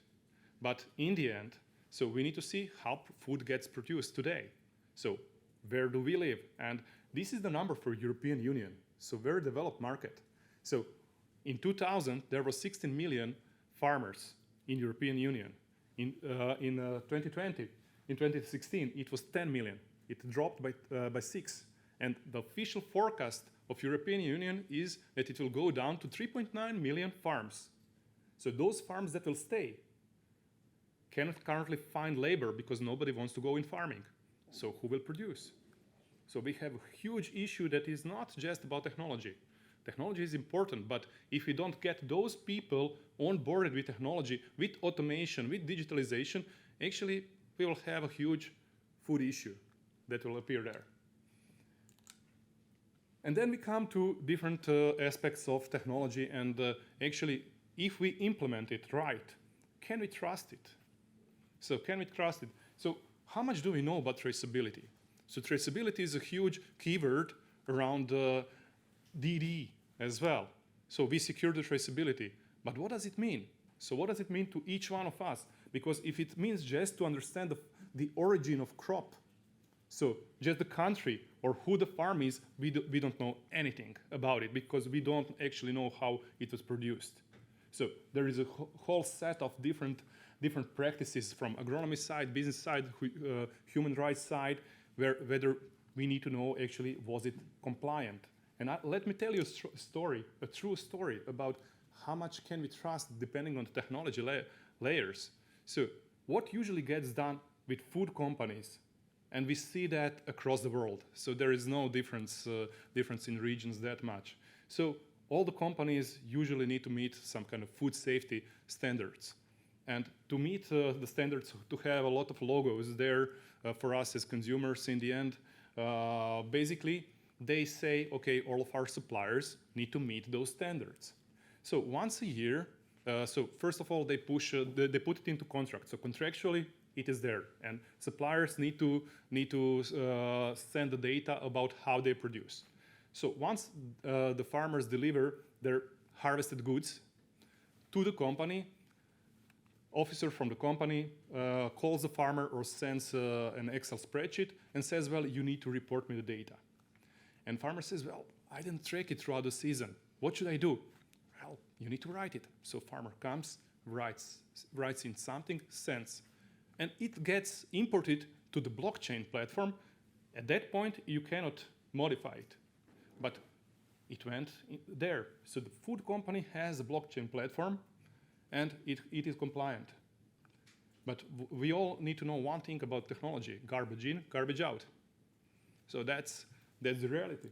but in the end, so we need to see how food gets produced today. So where do we live? And this is the number for European Union, so very developed market. So in 2000, there were 16 million farmers in European Union. In 2020, in 2016, it was 10 million. It dropped by 6. And the official forecast of European Union is that it will go down to 3.9 million farms. So those farms that will stay cannot currently find labor because nobody wants to go in farming. So who will produce? So we have a huge issue that is not just about technology. Technology is important, but if we don't get those people on board with technology, with automation, with digitalization, actually we will have a huge food issue that will appear there. And then we come to different aspects of technology, and actually, if we implement it right, can we trust it? So can we trust it? So how much do we know about traceability? So traceability is a huge keyword around DD as well. So we secure the traceability. But what does it mean? So what does it mean to each one of us? Because if it means just to understand the origin of crop, so just the country or who the farm is, we don't know anything about it because we don't actually know how it was produced. So there is a whole set of different practices from agronomy side, business side, human rights side, whether we need to know actually was it compliant. And let me tell you a true story about how much can we trust depending on the technology layers. So what usually gets done with food companies, and we see that across the world. So there is no difference in regions that much. So all the companies usually need to meet some kind of food safety standards. And to meet the standards, to have a lot of logos there for us as consumers in the end, basically they say, okay, all of our suppliers need to meet those standards. So once a year, so first of all, they put it into contract. So contractually, it is there, and suppliers need to send the data about how they produce. So once the farmers deliver their harvested goods to the company, officer from the company calls the farmer or sends an Excel spreadsheet and says, well, you need to report me the data. And farmer says, well, I didn't track it throughout the season. What should I do? Well, you need to write it. So farmer comes, writes in something, sends. And it gets imported to the blockchain platform. At that point, you cannot modify it. But it went there. So the food company has a blockchain platform, and it is compliant. But we all need to know one thing about technology: garbage in, garbage out. So that's the reality.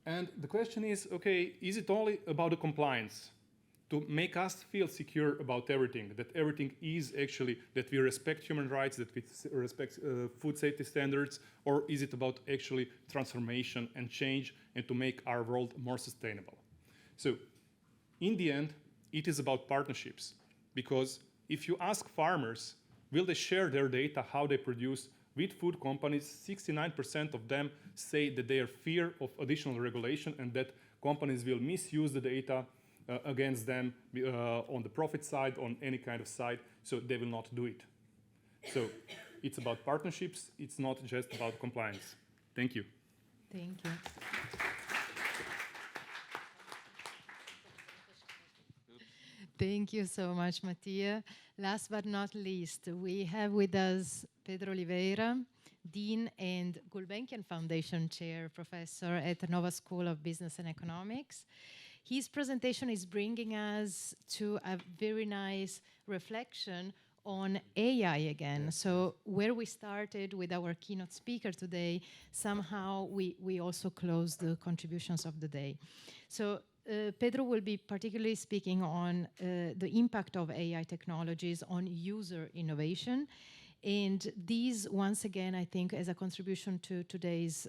And the question is, okay, is it only about the compliance? To make us feel secure about everything, that everything is actually, that we respect human rights, that we respect food safety standards, or is it about actually transformation and change and to make our world more sustainable? So in the end, it is about partnerships, because if you ask farmers, will they share their data, how they produce, with food companies, 69% of them say that they are fear of additional regulation and that companies will misuse the data against them on the profit side, on any kind of side, so they will not do it. So it's about partnerships, it's not just about compliance. Thank you. Thank you. Thank you so much, Matija. Last but not least, we have with us Pedro Oliveira, Dean and Gulbenkian Foundation Chair Professor at the NOVA School of Business and Economics. His presentation is bringing us to a very nice reflection on AI again. So where we started with our keynote speaker today, somehow we also closed the contributions of the day. So Pedro will be particularly speaking on the impact of AI technologies on user innovation. And these, once again, I think, as a contribution to today's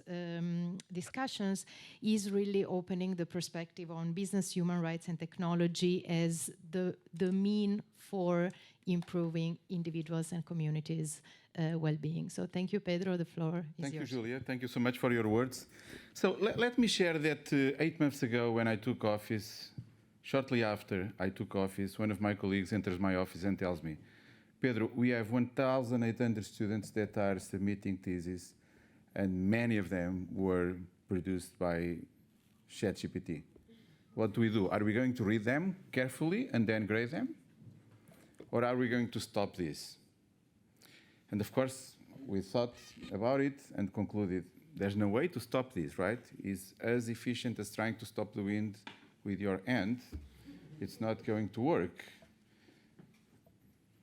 discussions, is really opening the perspective on business, human rights, and technology as the mean for improving individuals' and communities' well-being. So thank you, Pedro. The floor is yours. Thank you, Giulia. Thank you so much for your words. So let me share that 8 months ago when I took office, shortly after I took office, one of my colleagues enters my office and tells me, Pedro, we have 1,800 students that are submitting theses, and many of them were produced by ChatGPT. What do we do? Are we going to read them carefully and then grade them? Or are we going to stop this? And of course, we thought about it and concluded there's no way to stop this, right? It's as efficient as trying to stop the wind with your hand. It's not going to work.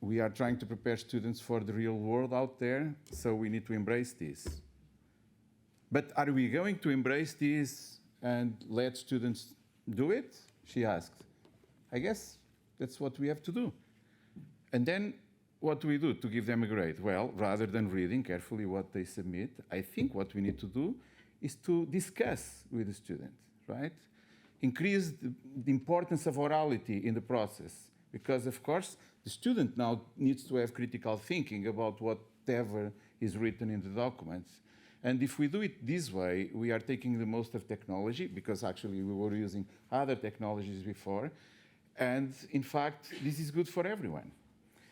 We are trying to prepare students for the real world out there, so we need to embrace this. But are we going to embrace this and let students do it? She asked. I guess that's what we have to do. And then what do we do to give them a grade? Well, rather than reading carefully what they submit, I think what we need to do is to discuss with the student, right? Increase the importance of orality in the process. Because, of course, the student now needs to have critical thinking about whatever is written in the documents. And if we do it this way, we are taking the most of technology, because actually we were using other technologies before. And in fact, this is good for everyone.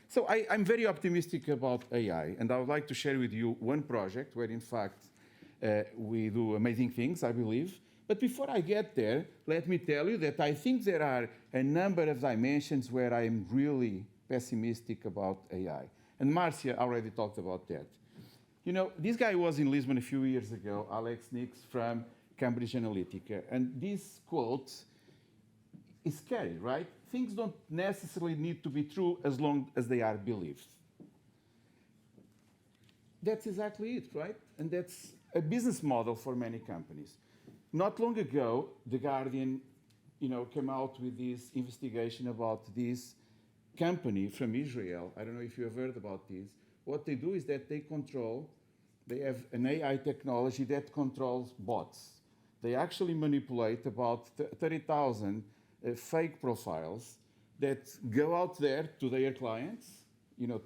So I'm very optimistic about AI, and I would like to share with you one project where, in fact, we do amazing things, I believe. But before I get there, let me tell you that I think there are a number of dimensions where I'm really pessimistic about AI. And Marcia already talked about that. You know, this guy was in Lisbon a few years ago, Alex Nix from Cambridge Analytica, and this quote is scary, right? Things don't necessarily need to be true as long as they are believed. That's exactly it, right? And that's a business model for many companies. Not long ago, The Guardian, came out with this investigation about this company from Israel. I don't know if you have heard about this. What they do is that they have an AI technology that controls bots. They actually manipulate about 30,000 fake profiles that go out there to their clients.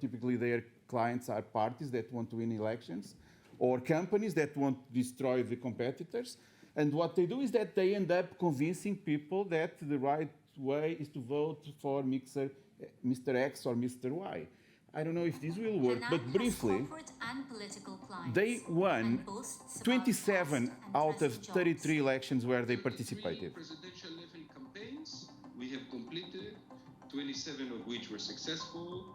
Typically their clients are parties that want to win elections or companies that want to destroy the competitors. And what they do is that they end up convincing people that the right way is to vote for Mr. X or Mr. Y. I don't know if this will work, but briefly, they won 27 out of 33 elections where they participated. Presidential level campaigns we have completed, 27 of which were successful.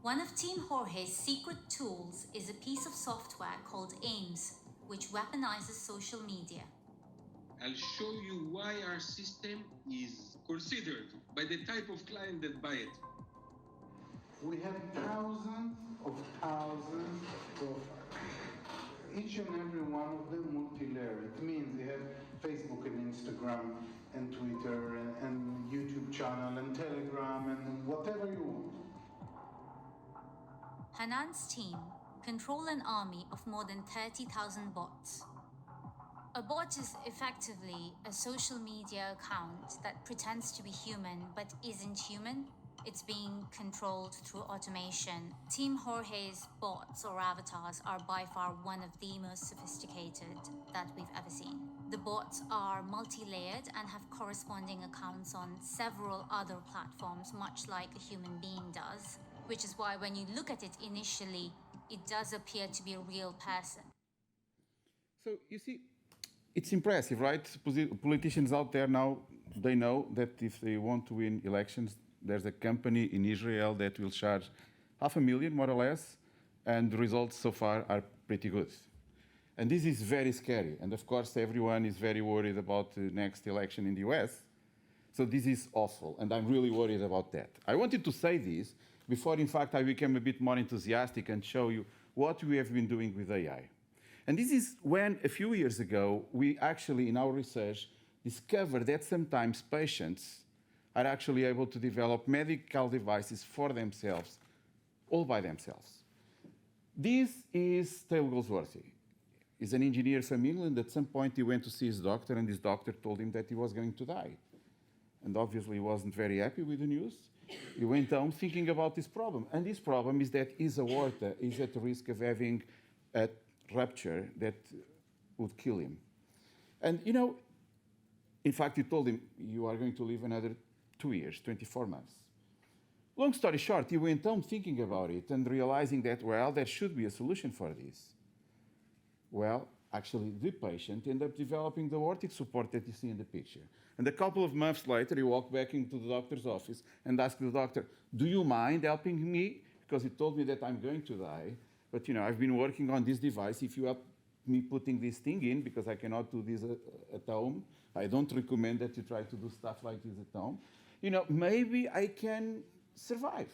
One of Team Jorge's secret tools is a piece of software called AIMS, which weaponizes social media. I'll show you why our system is considered by the type of client that buy it. We have thousands of profiles. Each and every one of them multi-layered. It means they have Facebook and Instagram and Twitter and YouTube channel and Telegram and whatever you want. Hanan's team control an army of more than 30,000 bots. A bot is effectively a social media account that pretends to be human but isn't human. It's being controlled through automation. Team Jorge's bots or avatars are by far one of the most sophisticated that we've ever seen. The bots are multi-layered and have corresponding accounts on several other platforms, much like a human being does, which is why when you look at it initially, it does appear to be a real person. So you see, it's impressive, right? Politicians out there now they know that if they want to win elections, there's a company in Israel that will charge $500,000, more or less, and the results so far are pretty good. And this is very scary. And of course, everyone is very worried about the next election in the US. So this is awful, and I'm really worried about that. I wanted to say this before, in fact, I became a bit more enthusiastic and show you what we have been doing with AI. And this is when, a few years ago, we actually, in our research, discovered that sometimes patients are actually able to develop medical devices for themselves, all by themselves. This is Taylor Goldsworthy. He's an engineer from England. At some point, he went to see his doctor, and his doctor told him that he was going to die. And obviously, he wasn't very happy with the news. He went home thinking about this problem. And this problem is that his aorta is at the risk of having a rupture that would kill him. And, you know, in fact, he told him, you are going to live another 2 years, 24 months. Long story short, he went home thinking about it and realizing that, well, there should be a solution for this. Well, actually, the patient ended up developing the aortic support that you see in the picture. And a couple of months later, he walked back into the doctor's office and asked the doctor, do you mind helping me? Because he told me that I'm going to die. But, you know, I've been working on this device. If you help me putting this thing in, because I cannot do this at home, I don't recommend that you try to do stuff like this at home. You know, maybe I can survive.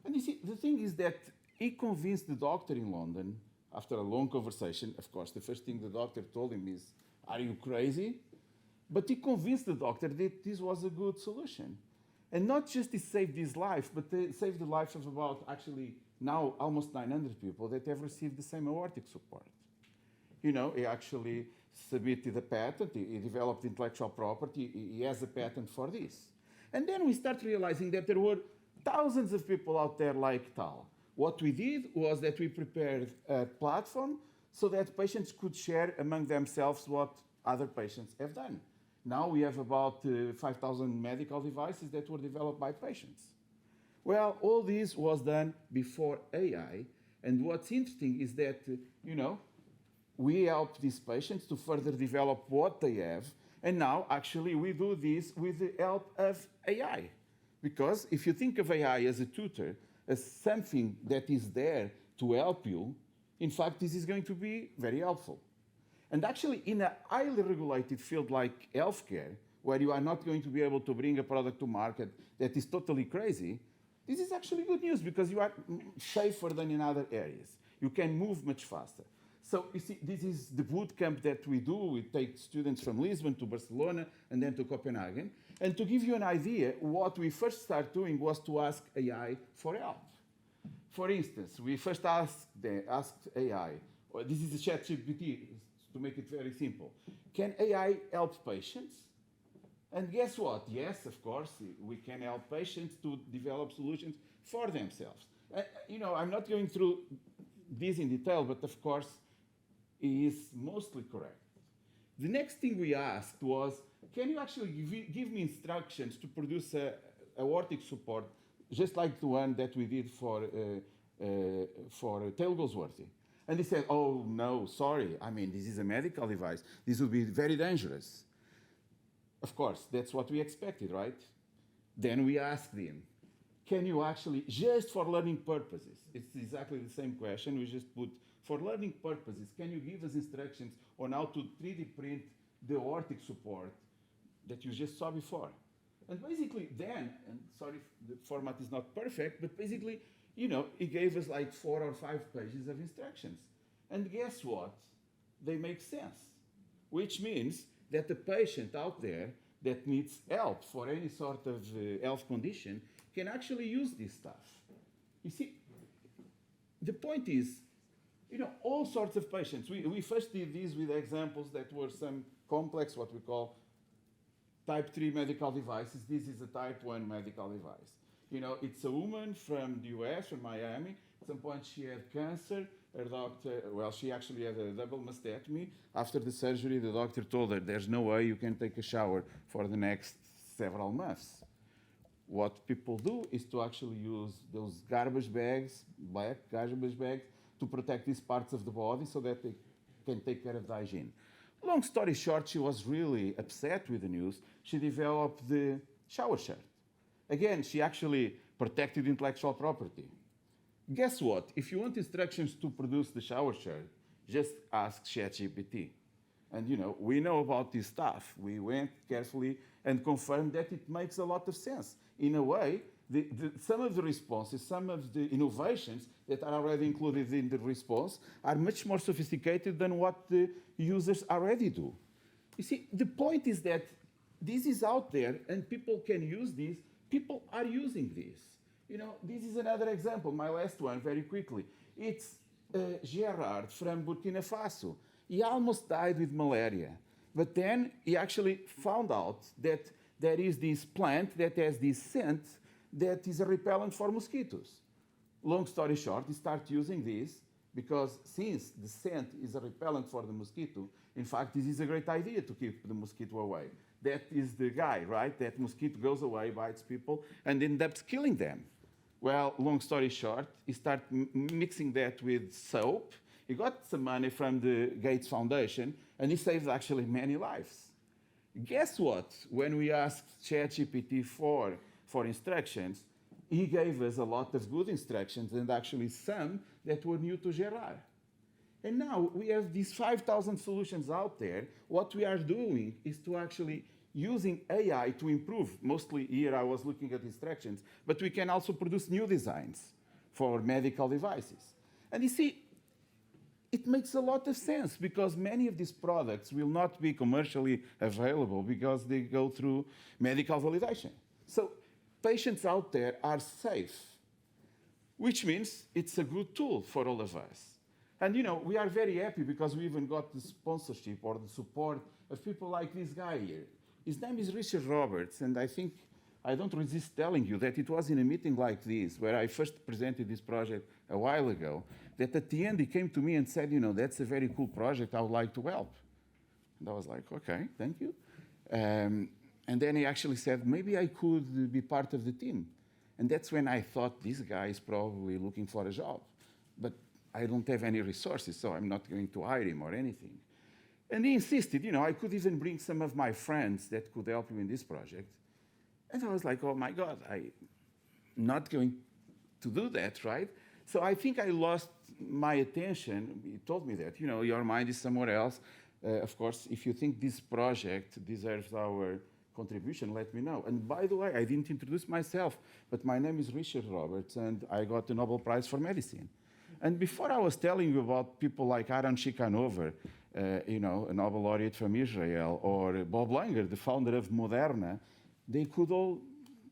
And you see, the thing is that he convinced the doctor in London, after a long conversation. Of course, the first thing the doctor told him is, are you crazy? But he convinced the doctor that this was a good solution. And not just he saved his life, but they saved the life of about, actually, now almost 900 people that have received the same aortic support. You know, he actually submitted a patent, he developed intellectual property, he has a patent for this. And then we start realizing that there were thousands of people out there like Tal. What we did was that we prepared a platform so that patients could share among themselves what other patients have done. Now we have about 5,000 medical devices that were developed by patients. Well, all this was done before AI, and what's interesting is that, you know, we help these patients to further develop what they have, and now actually we do this with the help of AI. Because if you think of AI as a tutor, as something that is there to help you, in fact, this is going to be very helpful. And actually, in a highly regulated field like healthcare, where you are not going to be able to bring a product to market that is totally crazy, this is actually good news because you are safer than in other areas. You can move much faster. So you see, this is the boot camp that we do. We take students from Lisbon to Barcelona and then to Copenhagen. And to give you an idea, what we first started doing was to ask AI for help. For instance, we first asked AI, this is a ChatGPT, to make it very simple. Can AI help patients? And guess what? Yes, of course, we can help patients to develop solutions for themselves. You know, I'm not going through this in detail, but of course, he is mostly correct. The next thing we asked was, can you actually give me instructions to produce a aortic support, just like the one that we did for Taylor Goldsworthy? And he said, oh, no, sorry. I mean, this is a medical device. This would be very dangerous. Of course, that's what we expected, right? Then we asked him, can you actually, just for learning purposes, it's exactly the same question, we just put, for learning purposes, can you give us instructions on how to 3D print the aortic support that you just saw before? And basically then, and sorry, the format is not perfect, but basically, you know, he gave us like 4 or 5 pages of instructions. And guess what? They make sense, which means that the patient out there that needs help for any sort of health condition can actually use this stuff. You see, the point is, you know, all sorts of patients. We first did these with examples that were some complex, what we call type 3 medical devices. This is a type 1 medical device. You know, it's a woman from the US, from Miami. At some point she had cancer. Her doctor, well, she actually had a double mastectomy. After the surgery, the doctor told her, there's no way you can take a shower for the next several months. What people do is to actually use those garbage bags, black garbage bags, to protect these parts of the body so that they can take care of the hygiene. Long story short, she was really upset with the news. She developed the shower shirt. Again, she actually protected intellectual property. Guess what? If you want instructions to produce the shower shirt, just ask ChatGPT. And we know about this stuff. We went carefully and confirmed that it makes a lot of sense. In a way, some of the responses, some of the innovations that are already included in the response are much more sophisticated than what the users already do. You see, the point is that this is out there and people can use this. People are using this. This is another example, my last one, very quickly. It's Gerard from Burkina Faso. He almost died with malaria, but then he actually found out that there is this plant that has this scent that is a repellent for mosquitoes. Long story short, he started using this because since the scent is a repellent for the mosquito, in fact, this is a great idea to keep the mosquito away. That is the guy, right? That mosquito goes away, bites people, and ends up killing them. Well, long story short, he started mixing that with soap. He got some money from the Gates Foundation, and he saved actually many lives. Guess what? When we asked ChatGPT for instructions, he gave us a lot of good instructions, and actually some that were new to Gerard. And now we have these 5,000 solutions out there. What we are doing is to actually using AI to improve. Mostly here I was looking at instructions, but we can also produce new designs for medical devices. And you see, it makes a lot of sense because many of these products will not be commercially available because they go through medical validation. So patients out there are safe, which means it's a good tool for all of us. And we are very happy because we even got the sponsorship or the support of people like this guy here. His name is Richard Roberts, and I think I don't resist telling you that it was in a meeting like this, where I first presented this project a while ago, that at the end he came to me and said, that's a very cool project, I would like to help. And I was like, okay, thank you. And then he actually said, maybe I could be part of the team. And that's when I thought, this guy is probably looking for a job. But I don't have any resources, so I'm not going to hire him or anything. And he insisted, I could even bring some of my friends that could help you in this project. And I was like, oh my God, I'm not going to do that, right? So I think I lost my attention. He told me that, your mind is somewhere else. Of course, if you think this project deserves our contribution, let me know. And by the way, I didn't introduce myself, but my name is Richard Roberts, and I got the Nobel Prize for Medicine. And before I was telling you about people like Aaron Shikanover, a Nobel laureate from Israel, or Bob Langer, the founder of Moderna, they could all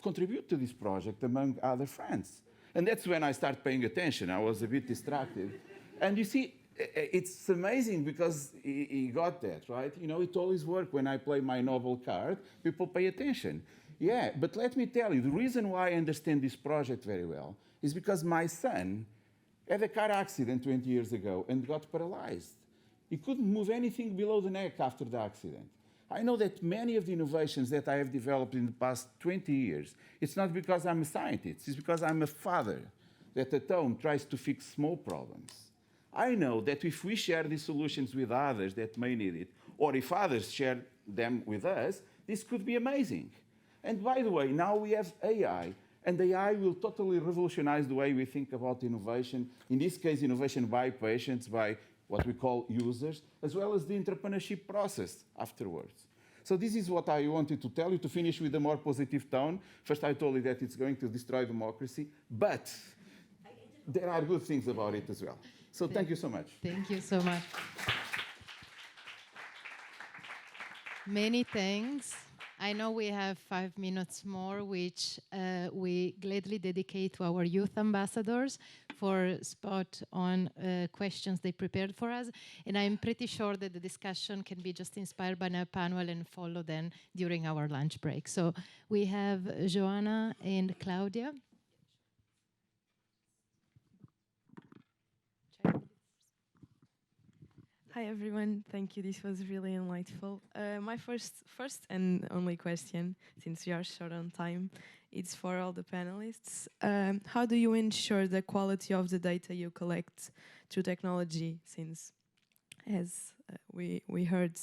contribute to this project among other friends. And that's when I started paying attention. I was a bit distracted. And you see, it's amazing because he got that, right? It always works when I play my Nobel card, people pay attention. Yeah, but let me tell you, the reason why I understand this project very well is because my son had a car accident 20 years ago and got paralyzed. He couldn't move anything below the neck after the accident. I know that many of the innovations that I have developed in the past 20 years, it's not because I'm a scientist, it's because I'm a father that at home tries to fix small problems. I know that if we share these solutions with others that may need it, or if others share them with us, this could be amazing. And by the way, now we have AI, and AI will totally revolutionize the way we think about innovation. In this case, innovation by patients, by what we call users, as well as the entrepreneurship process afterwards. So this is what I wanted to tell you, to finish with a more positive tone. First, I told you that it's going to destroy democracy, but there are good things about it as well. So thank you so much. Thank you so much. Many thanks. I know we have 5 minutes more, which we gladly dedicate to our youth ambassadors for spot-on questions they prepared for us. And I'm pretty sure that the discussion can be just inspired by our panel and follow then during our lunch break. So we have Joanna and Claudia. Hi everyone, thank you. This was really enlightful. My first and only question, since we are short on time, it's for all the panelists. How do you ensure the quality of the data you collect through technology? Since as we heard,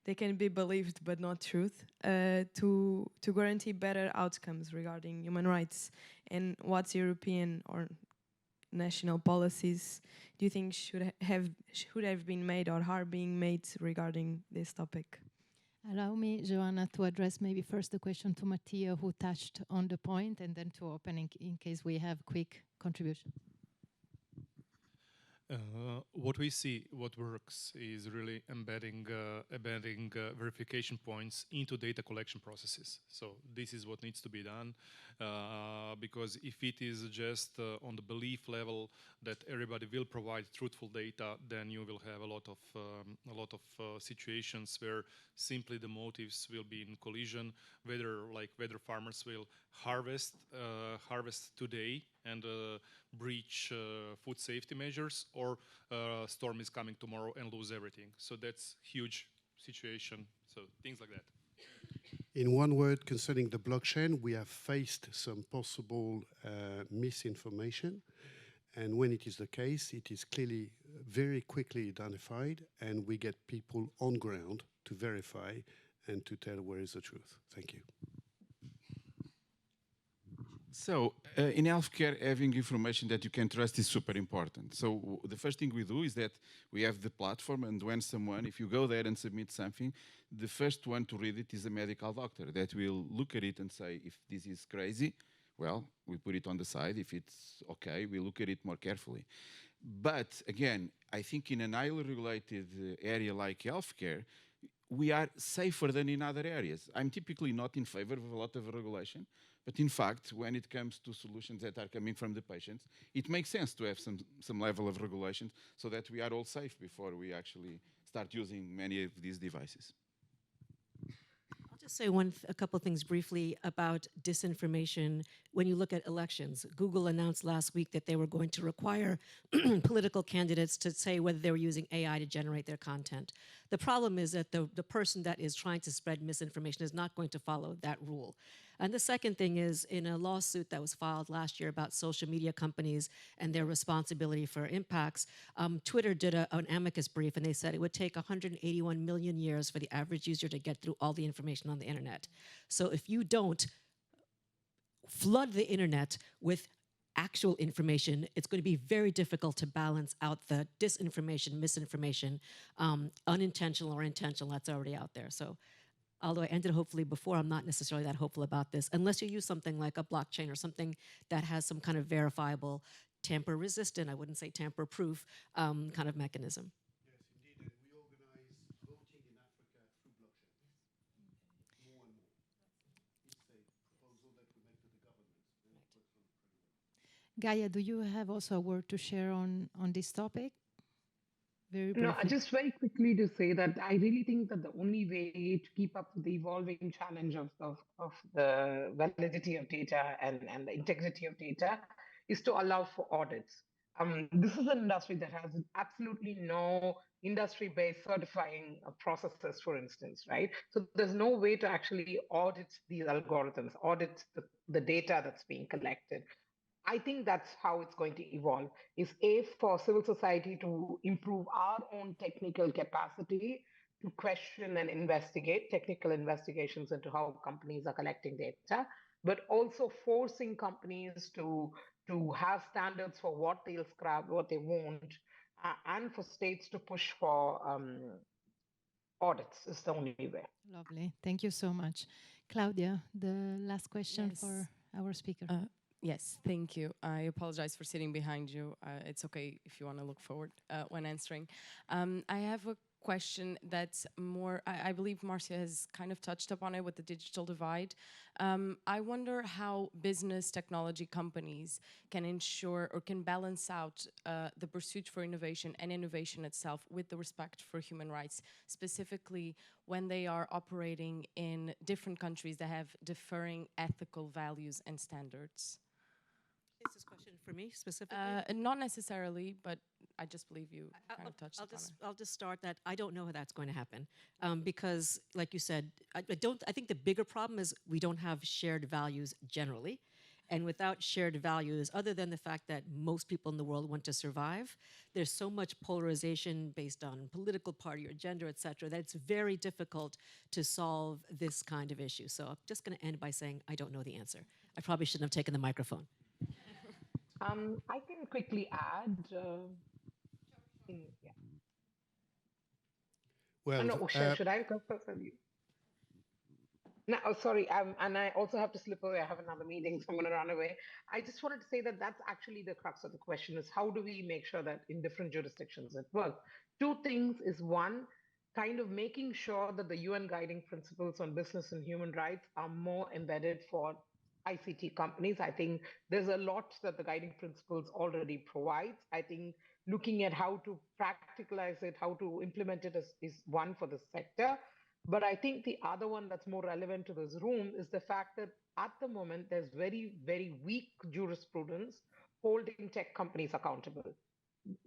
they can be believed but not truth, to guarantee better outcomes regarding human rights? And what European or national policies do you think should have been made or are being made regarding this topic? Allow me, Joanna, to address maybe first the question to Matija, who touched on the point, and then to open in case we have quick contribution. What we see, what works, is really embedding verification points into data collection processes. So this is what needs to be done, because if it is just on the belief level that everybody will provide truthful data, then you will have a lot of situations where simply the motives will be in collision, whether farmers will harvest today and breach food safety measures, or storm is coming tomorrow and lose everything. So that's huge situation. So things like that. In one word, concerning the blockchain, we have faced some possible misinformation. And when it is the case, it is clearly very quickly identified, and we get people on ground to verify and to tell where is the truth. Thank you. So in healthcare, having information that you can trust is super important. So the first thing we do is that we have the platform, and when someone, if you go there and submit something, the first one to read it is a medical doctor that will look at it and say, if this is crazy, well, we put it on the side. If it's okay, we look at it more carefully. But again, I think in an highly regulated area like healthcare, we are safer than in other areas. I'm typically not in favor of a lot of regulation, but in fact, when it comes to solutions that are coming from the patients, it makes sense to have some level of regulation so that we are all safe before we actually start using many of these devices. I'll just say a couple of things briefly about disinformation. When you look at elections, Google announced last week that they were going to require political candidates to say whether they were using AI to generate their content. The problem is that the person that is trying to spread misinformation is not going to follow that rule. And the second thing is, in a lawsuit that was filed last year about social media companies and their responsibility for impacts, Twitter did an amicus brief, and they said it would take 181 million years for the average user to get through all the information on the internet. So if you don't flood the internet with actual information, it's going to be very difficult to balance out the disinformation, misinformation, unintentional or intentional that's already out there. So although I ended hopefully before, I'm not necessarily that hopeful about this, unless you use something like a blockchain or something that has some kind of verifiable, tamper-resistant, I wouldn't say tamper-proof, kind of mechanism. Yes, indeed, and we organize voting in Africa through blockchain. More and more. It's a proposal that we make to the government. Gaia, do you have also a word to share on this topic? Very briefly. No, just very quickly to say that I really think that the only way to keep up with the evolving challenge of the validity of data and the integrity of data is to allow for audits. This is an industry that has absolutely no industry-based certifying processes, for instance, right? So there's no way to actually audit these algorithms, audit the data that's being collected. I think that's how it's going to evolve, is for civil society to improve our own technical capacity to question and investigate, technical investigations into how companies are collecting data, but also forcing companies to have standards for what they'll scrap, what they won't, and for states to push for audits is the only way. Lovely. Thank you so much. Claudia, the last question for our speaker. Yes, thank you. I apologize for sitting behind you. It's okay if you want to look forward when answering. I have a question that's more, I believe Marcia has kind of touched upon it with the digital divide. I wonder how business technology companies can ensure or can balance out the pursuit for innovation and innovation itself with the respect for human rights, specifically when they are operating in different countries that have differing ethical values and standards. Is this question for me specifically? Not necessarily, but I just believe you kind of touched upon it. I'll just start that I don't know how that's going to happen because, like you said, I think the bigger problem is we don't have shared values generally. And without shared values, other than the fact that most people in the world want to survive, there's so much polarization based on political party or gender, et cetera, that it's very difficult to solve this kind of issue. So I'm just going to end by saying I don't know the answer. I probably shouldn't have taken the microphone. I can quickly add. Yeah. Well, no, should I go first? No, sorry, and I also have to slip away. I have another meeting, so I'm going to run away. I just wanted to say that that's actually the crux of the question: is how do we make sure that in different jurisdictions it works? Two things is one, kind of making sure that the UN guiding principles on business and human rights are more embedded for ICT companies. I think there's a lot that the guiding principles already provides. I think looking at how to practicalize it, how to implement it is one for the sector. But I think the other one that's more relevant to this room is the fact that at the moment, there's very, very weak jurisprudence holding tech companies accountable.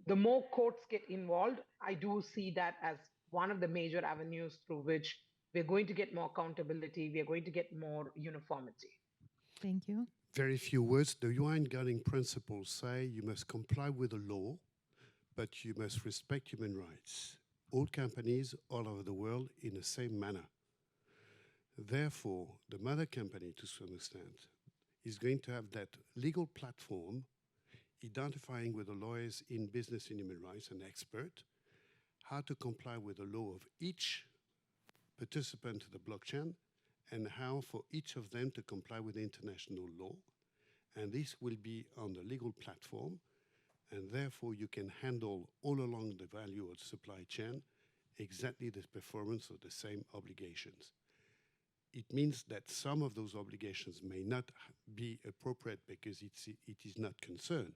The more courts get involved, I do see that as one of the major avenues through which we're going to get more accountability, we're going to get more uniformity. Thank you. Very few words. The UN guiding principles say you must comply with the law, but you must respect human rights. All companies all over the world in the same manner. Therefore, the mother company, to some extent, is going to have that legal platform identifying with the lawyers in business and human rights, an expert, how to comply with the law of each participant to the blockchain, and how for each of them to comply with international law. And this will be on the legal platform, and therefore you can handle all along the value of the supply chain exactly the performance of the same obligations. It means that some of those obligations may not be appropriate because it is not concerned,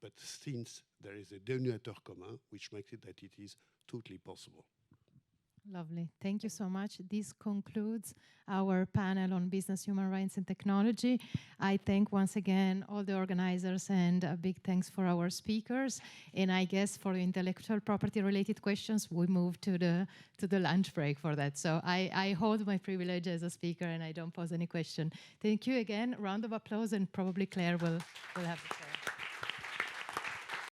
but since there is a dénominateur commun, which makes it that it is totally possible. Lovely. Thank you so much. This concludes our panel on business, human rights, and technology. I thank once again all the organizers, and a big thanks for our speakers. And I guess for the intellectual property related questions, we move to the lunch break for that. So I hold my privilege as a speaker and I don't pose any question. Thank you again. Round of applause, and probably Claire will have the